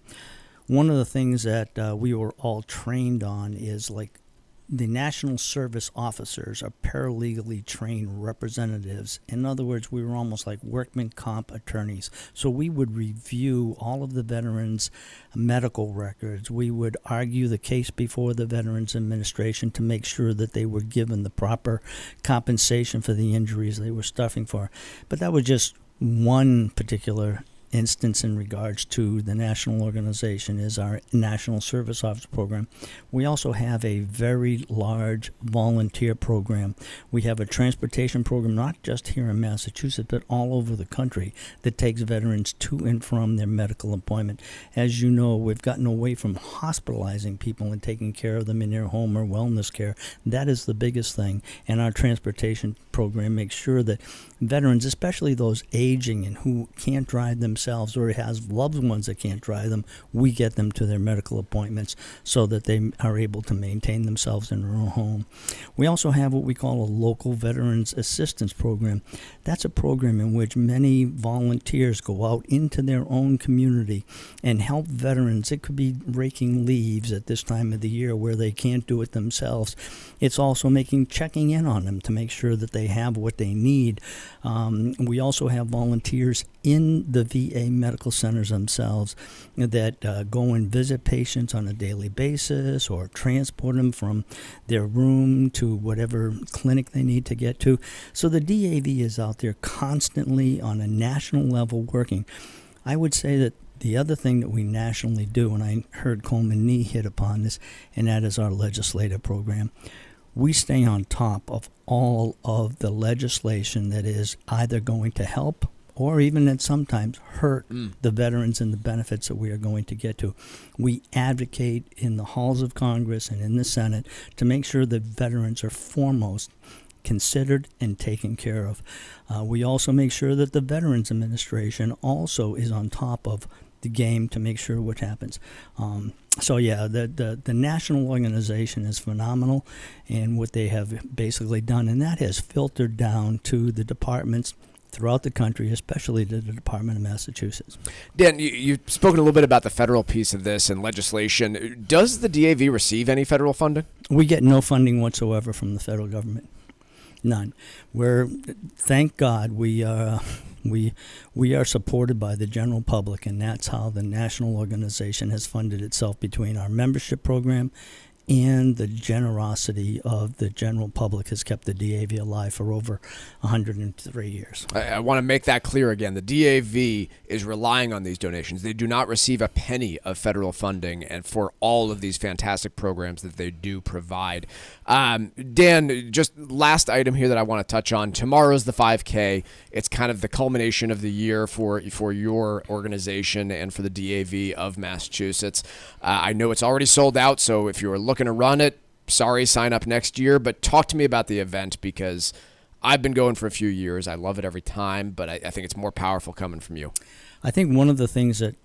One of the things that we were all trained on is like the national service officers are paralegally trained representatives. In other words, we were almost like workman comp attorneys. So we would review all of the veterans' medical records. We would argue the case before the Veterans Administration to make sure that they were given the proper compensation for the injuries they were suffering for. But that was just one particular instance in regards to the national organization is our National Service Officer Program. We also have a very large volunteer program. We have a transportation program not just here in Massachusetts but all over the country that takes veterans to and from their medical appointment. As you know, we've gotten away from hospitalizing people and taking care of them in their home or wellness care. That is the biggest thing, and our transportation program makes sure that veterans, especially those aging and who can't drive themselves or has loved ones that can't drive them, we get them to their medical appointments so that they are able to maintain themselves in their own home. We also have what we call a local veterans assistance program. That's a program in which many volunteers go out into their own community and help veterans. It could be raking leaves at this time of the year where they can't do it themselves. It's also checking in on them to make sure that they have what they need. We also have volunteers in the VA medical centers themselves that go and visit patients on a daily basis or transport them from their room to whatever clinic they need to get to. So the DAV is out there constantly on a national level working. I would say that the other thing that we nationally do, and I heard Coleman Nee hit upon this, and that is our legislative program. We stay on top of all of the legislation that is either going to help or even at sometimes hurt the veterans and the benefits that we are going to get to. We advocate in the halls of Congress and in the Senate to make sure that veterans are foremost considered and taken care of. We also make sure that the Veterans Administration also is on top of the game to make sure what happens. So yeah, the national organization is phenomenal in what they have basically done, and that has filtered down to the departments throughout the country, especially to the Department of Massachusetts. Dan, you've spoken a little bit about the federal piece of this and legislation. Does the DAV receive any federal funding? We get no funding whatsoever from the federal government. None. Thank God, we are supported by the general public, and that's how the national organization has funded itself between our membership program and the generosity of the general public has kept the DAV alive for over 103 years. I want to make that clear again. The DAV is relying on these donations. They do not receive a penny of federal funding and for all of these fantastic programs that they do provide. Dan, just last item here that I want to touch on. Tomorrow's the 5K. It's kind of the culmination of the year for your organization and for the DAV of Massachusetts. I know it's already sold out, so if you're looking to run it, sorry, sign up next year. But talk to me about the event, because I've been going for a few years. I love it every time, but I think it's more powerful coming from you. I think one of the things that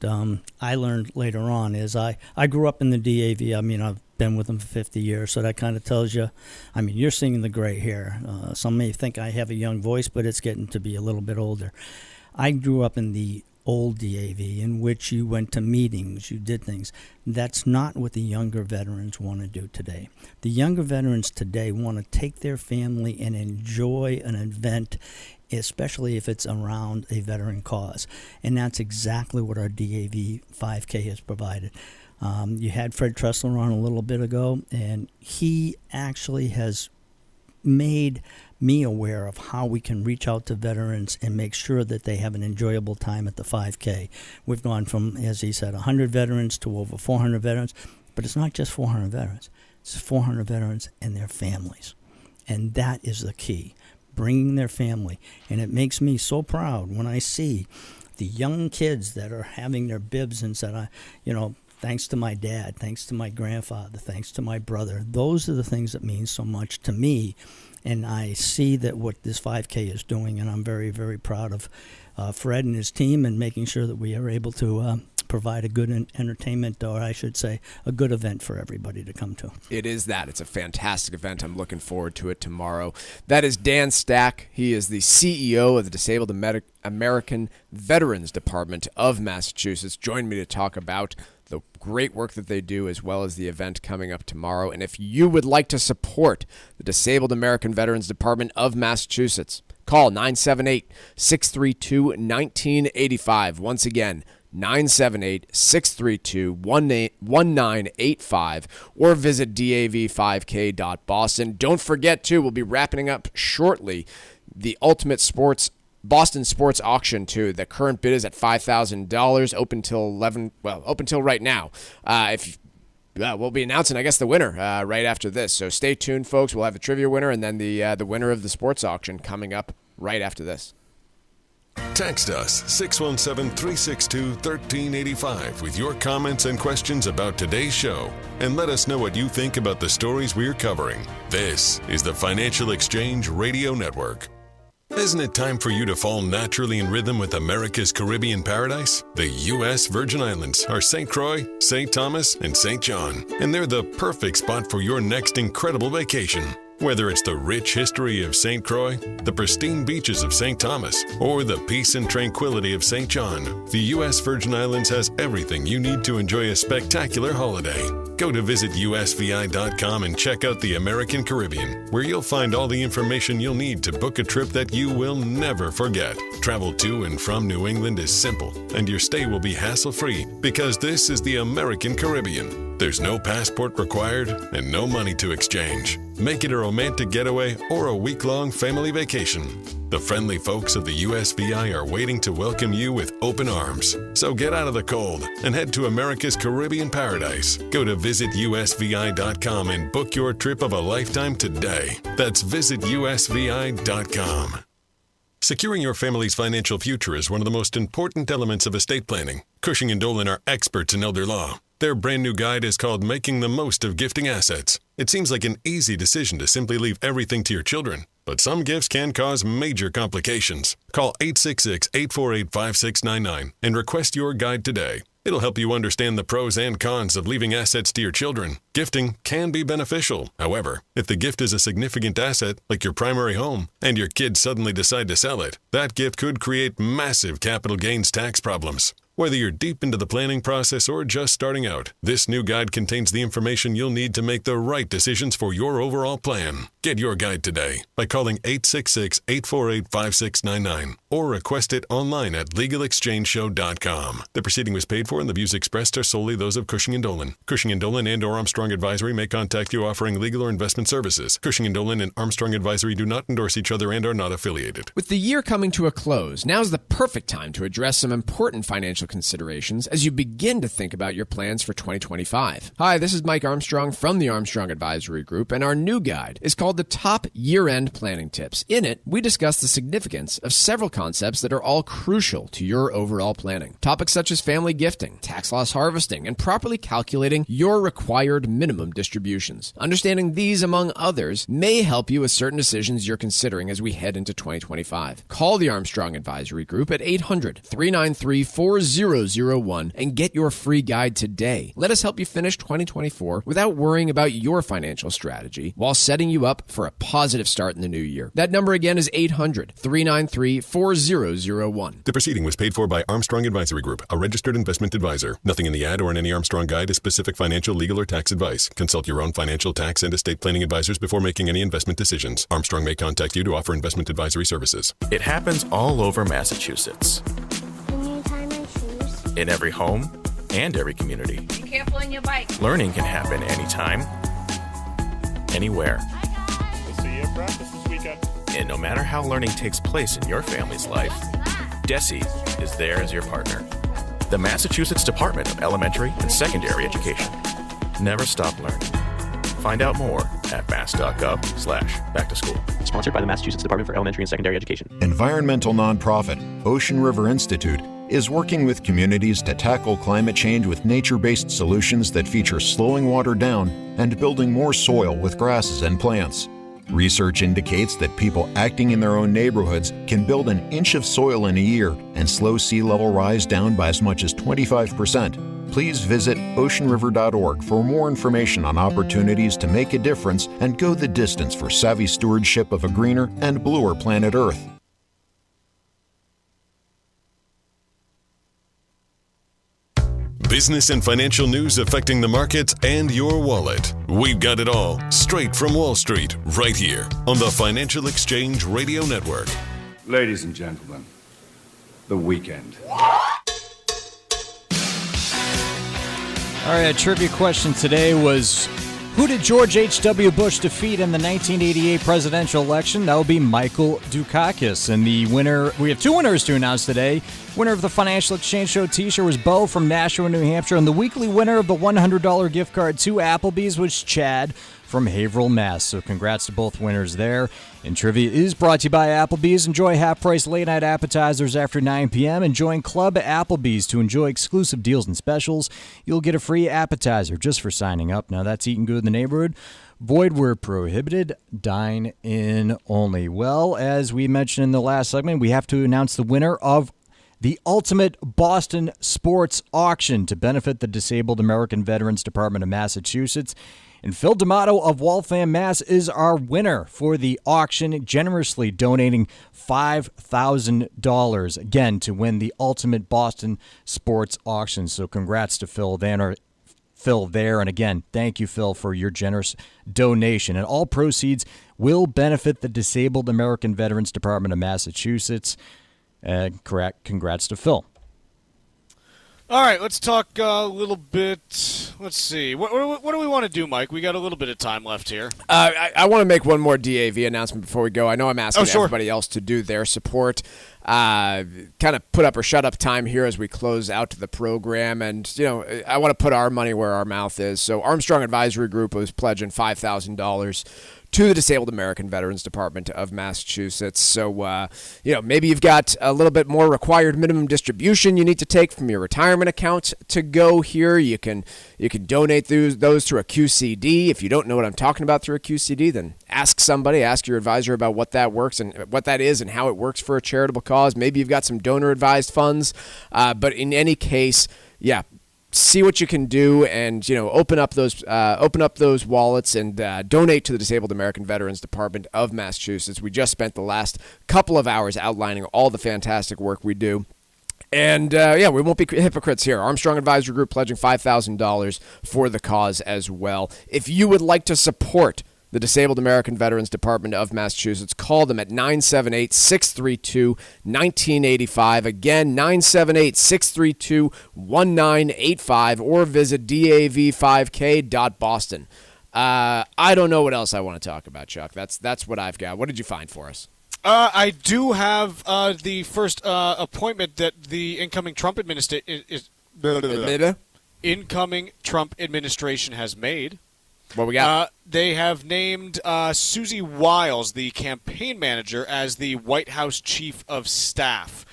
I learned later on is I grew up in the DAV. I mean, I've been with them for 50 years, so that kind of tells you. I mean, you're seeing the gray hair. Some may think I have a young voice, but it's getting to be a little bit older. I grew up in the old DAV, in which you went to meetings, you did things. That's not what the younger veterans want to do today. The younger veterans today want to take their family and enjoy an event, especially if it's around a veteran cause. And that's exactly what our DAV 5K has provided. You had Fred Tressler on a little bit ago, and he actually has made me aware of how we can reach out to veterans and make sure that they have an enjoyable time at the 5K. We've gone from, as he said, 100 veterans to over 400 veterans, but it's not just 400 veterans. It's 400 veterans and their families, and that is the key, bringing their family. And it makes me so proud when I see the young kids that are having their bibs and said, thanks to my dad, thanks to my grandfather, thanks to my brother. Those are the things that mean so much to me. And I see that what this 5K is doing, and I'm very, very proud of Fred and his team and making sure that we are able to provide a good entertainment, or I should say a good event for everybody to come to. It is that. It's a fantastic event. I'm looking forward to it tomorrow. That is Dan Stack. He is the CEO of the Disabled American Veterans Department of Massachusetts. Join me to talk about the great work that they do, as well as the event coming up tomorrow. And if you would like to support the Disabled American Veterans Department of Massachusetts, call 978-632-1985. Once again, 978-632-1985, or visit dav5k.boston. Don't forget, too, we'll be wrapping up shortly the Ultimate Sports Boston Sports Auction, too. The current bid is at $5,000, open till right now. We'll be announcing, I guess, the winner right after this. So stay tuned, folks. We'll have the trivia winner and then the winner of the sports auction coming up right after this. Text us 617-362-1385 with your comments and questions about today's show, and let us know what you think about the stories we're covering. This is the Financial Exchange Radio Network. Isn't it time for you to fall naturally in rhythm with America's Caribbean paradise? The U.S. Virgin Islands are St. Croix, St. Thomas, and St. John, and they're the perfect spot for your next incredible vacation. Whether it's the rich history of St. Croix, the pristine beaches of St. Thomas, or the peace and tranquility of St. John, the U.S. Virgin Islands has everything you need to enjoy a spectacular holiday. Go to visitusvi.com and check out the American Caribbean, where you'll find all the information you'll need to book a trip that you will never forget. Travel to and from New England is simple, and your stay will be hassle-free because this is the American Caribbean. There's no passport required and no money to exchange. Make it a romantic getaway or a week-long family vacation. The friendly folks of the USVI are waiting to welcome you with open arms. So get out of the cold and head to America's Caribbean paradise. Go to visitusvi.com and book your trip of a lifetime today. That's visitusvi.com. Securing your family's financial future is one of the most important elements of estate planning. Cushing & Dolan are experts in elder law. Their brand new guide is called Making the Most of Gifting Assets. It seems like an easy decision to simply leave everything to your children, but some gifts can cause major complications. Call 866-848-5699 and request your guide today. It'll help you understand the pros and cons of leaving assets to your children. Gifting can be beneficial. However, if the gift is a significant asset, like your primary home, and your kids suddenly decide to sell it, that gift could create massive capital gains tax problems. Whether you're deep into the planning process or just starting out, this new guide contains the information you'll need to make the right decisions for your overall plan. Get your guide today by calling 866-848-5699 or request it online at LegalExchangeShow.com. The proceeding was paid for and the views expressed are solely those of Cushing & Dolan. Cushing & Dolan and or Armstrong Advisory may contact you offering legal or investment services. Cushing & Dolan and Armstrong Advisory do not endorse each other and are not affiliated. With the year coming to a close, now's the perfect time to address some important financial considerations as you begin to think about your plans for 2025. Hi, this is Mike Armstrong from the Armstrong Advisory Group, and our new guide is called The Top Year-End Planning Tips. In it, we discuss the significance of several concepts that are all crucial to your overall planning. Topics such as family gifting, tax loss harvesting, and properly calculating your required minimum distributions. Understanding these, among others, may help you with certain decisions you're considering as we head into 2025. Call the Armstrong Advisory Group at 800-393-4001 and get your free guide today. Let us help you finish 2024 without worrying about your financial strategy while setting you up for a positive start in the new year. That number again is 800-393-4001. The proceeding was paid for by Armstrong Advisory Group, a registered investment advisor. Nothing in the ad or in any Armstrong guide is specific financial, legal, or tax advice. Consult your own financial, tax, and estate planning advisors before making any investment decisions. Armstrong may contact you to offer investment advisory services. It happens all over Massachusetts. In every home and every community. Be careful on your bike. Learning can happen anytime, anywhere. We'll see you at practice this weekend. And no matter how learning takes place in your family's life, DESE is there as your partner. The Massachusetts Department of Elementary and Secondary Education. Never stop learning. Find out more at mass.gov/back-to-school. Sponsored by the Massachusetts Department for Elementary and Secondary Education. Environmental nonprofit Ocean River Institute is working with communities to tackle climate change with nature-based solutions that feature slowing water down and building more soil with grasses and plants. Research indicates that people acting in their own neighborhoods can build an inch of soil in a year and slow sea level rise down by as much as 25%. Please visit oceanriver.org for more information on opportunities to make a difference and go the distance for savvy stewardship of a greener and bluer planet Earth. Business and financial news affecting the markets and your wallet. We've got it all straight from Wall Street right here on the Financial Exchange Radio Network. Ladies and gentlemen, the weekend. All right, a trivia question today was, who did George H.W. Bush defeat in the 1988 presidential election? That would be Michael Dukakis. And the winner, we have two winners to announce today. Winner of the Financial Exchange Show t-shirt was Bo from Nashua, New Hampshire. And the weekly winner of the $100 gift card to Applebee's was Chad from Haverhill, Mass. So congrats to both winners there. And trivia is brought to you by Applebee's. Enjoy half-price late-night appetizers after 9 p.m. and join Club Applebee's to enjoy exclusive deals and specials. You'll get a free appetizer just for signing up. Now, that's eating good in the neighborhood. Void where prohibited. Dine in only. Well, as we mentioned in the last segment, we have to announce the winner of the Ultimate Boston Sports Auction to benefit the Disabled American Veterans Department of Massachusetts. And Phil D'Amato of Waltham, Mass. is our winner for the auction, generously donating $5,000, again, to win the Ultimate Boston Sports Auction. So congrats to Phil there. And again, thank you, Phil, for your generous donation. And all proceeds will benefit the Disabled American Veterans Department of Massachusetts. Congrats to Phil. All right, let's talk a little bit. Let's see. What do we want to do, Mike? We got a little bit of time left here. I want to make one more DAV announcement before we go. I know I'm asking everybody else to do their support. Kind of put up or shut up time here as we close out the program. And, I want to put our money where our mouth is. So Armstrong Advisory Group was pledging $5,000 to the Disabled American Veterans Department of Massachusetts. So, maybe you've got a little bit more required minimum distribution you need to take from your retirement account to go here. You can donate those through a QCD. If you don't know what I'm talking about through a QCD, then ask somebody, ask your advisor about what that works and what that is and how it works for a charitable cause. Maybe you've got some donor-advised funds. But in any case, see what you can do, and open up those wallets and donate to the Disabled American Veterans Department of Massachusetts. We just spent the last couple of hours outlining all the fantastic work we do. And, we won't be hypocrites here. Armstrong Advisory Group pledging $5,000 for the cause as well. If you would like to support the Disabled American Veterans Department of Massachusetts, call them at 978-632-1985. Again, 978-632-1985, or visit dav5k.boston. I don't know what else I want to talk about, Chuck. That's what I've got. What did you find for us? I do have the first appointment that the incoming Trump administration has made. What we got? They have named Susie Wiles, the campaign manager, as the White House Chief of Staff.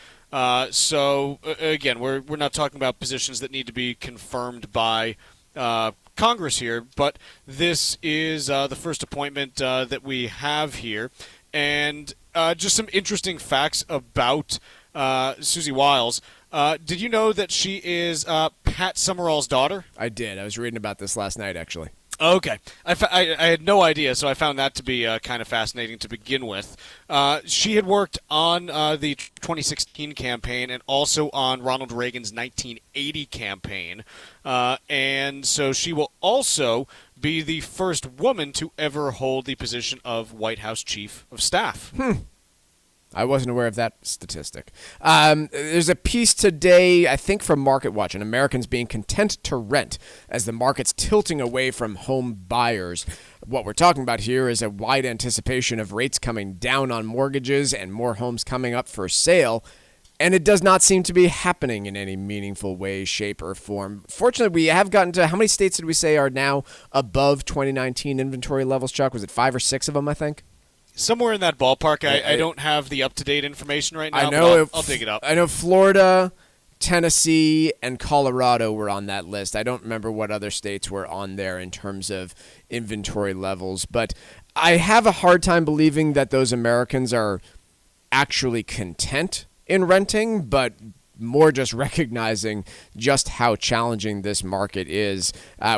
So again, we're not talking about positions that need to be confirmed by Congress here, but this is the first appointment that we have here. And just some interesting facts about Susie Wiles. Did you know that she is Pat Summerall's daughter? I did. I was reading about this last night, actually. Okay. I had no idea, so I found that to be kind of fascinating to begin with. She had worked on the 2016 campaign and also on Ronald Reagan's 1980 campaign. And so she will also be the first woman to ever hold the position of White House Chief of Staff. I wasn't aware of that statistic. There's a piece today, I think from MarketWatch, on Americans being content to rent as the market's tilting away from home buyers. What we're talking about here is a wide anticipation of rates coming down on mortgages and more homes coming up for sale. And it does not seem to be happening in any meaningful way, shape, or form. Fortunately, we have gotten to, how many states did we say are now above 2019 inventory levels, Chuck? Was it 5 or 6 of them, I think? Somewhere in that ballpark. I don't have the up-to-date information right now, I know but I'll dig it up. I know Florida, Tennessee, and Colorado were on that list. I don't remember what other states were on there in terms of inventory levels. But I have a hard time believing that those Americans are actually content in renting, but more just recognizing just how challenging this market is.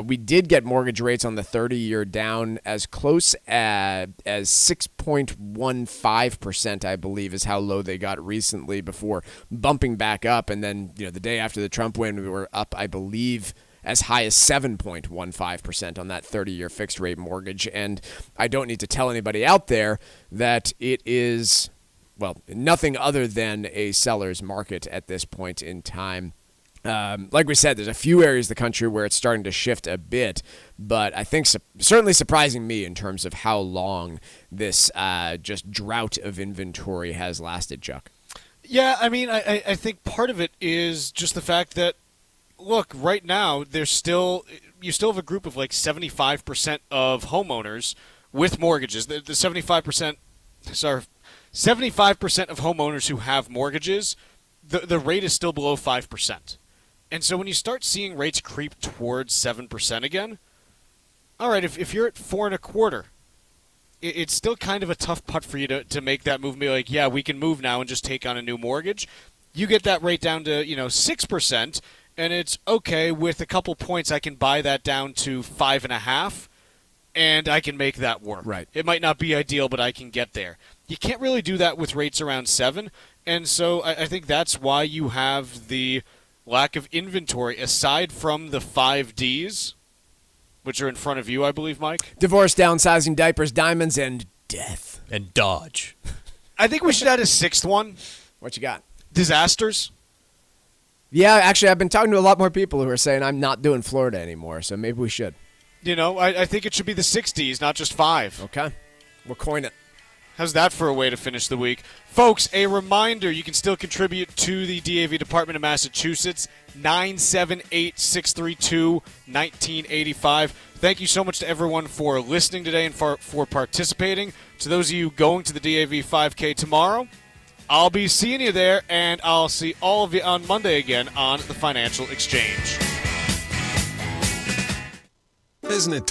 We did get mortgage rates on the 30-year down as close as 6.15%, I believe, is how low they got recently before bumping back up. And then, the day after the Trump win, we were up, I believe, as high as 7.15% on that 30-year fixed rate mortgage. And I don't need to tell anybody out there that it is, well, nothing other than a seller's market at this point in time. Like we said, there's a few areas of the country where it's starting to shift a bit, but I think certainly surprising me in terms of how long this just drought of inventory has lasted, Chuck. Yeah, I mean, I think part of it is just the fact that, look, right now, you still have a group of like 75% of homeowners with mortgages. The 75% of homeowners who have mortgages, the rate is still below 5%. And so when you start seeing rates creep towards 7% again, all right, if you're at 4.25%, it's still kind of a tough putt for you to make that move and be like, yeah, we can move now and just take on a new mortgage. You get that rate down to 6%, and it's okay, with a couple points I can buy that down to 5.5%, and I can make that work. Right. It might not be ideal, but I can get there. You can't really do that with rates around 7%, and so I think that's why you have the lack of inventory, aside from the 5 Ds, which are in front of you, I believe, Mike. Divorce, downsizing, diapers, diamonds, and death. And Dodge. I think we should add a 6th one. What you got? Disasters. Yeah, actually, I've been talking to a lot more people who are saying I'm not doing Florida anymore, so maybe we should. I think it should be the 6 Ds, not just 5. Okay. We'll coin it. How's that for a way to finish the week? Folks, a reminder, you can still contribute to the DAV Department of Massachusetts, 978-632-1985. Thank you so much to everyone for listening today and for participating. To those of you going to the DAV 5K tomorrow, I'll be seeing you there, and I'll see all of you on Monday again on the Financial Exchange. Isn't it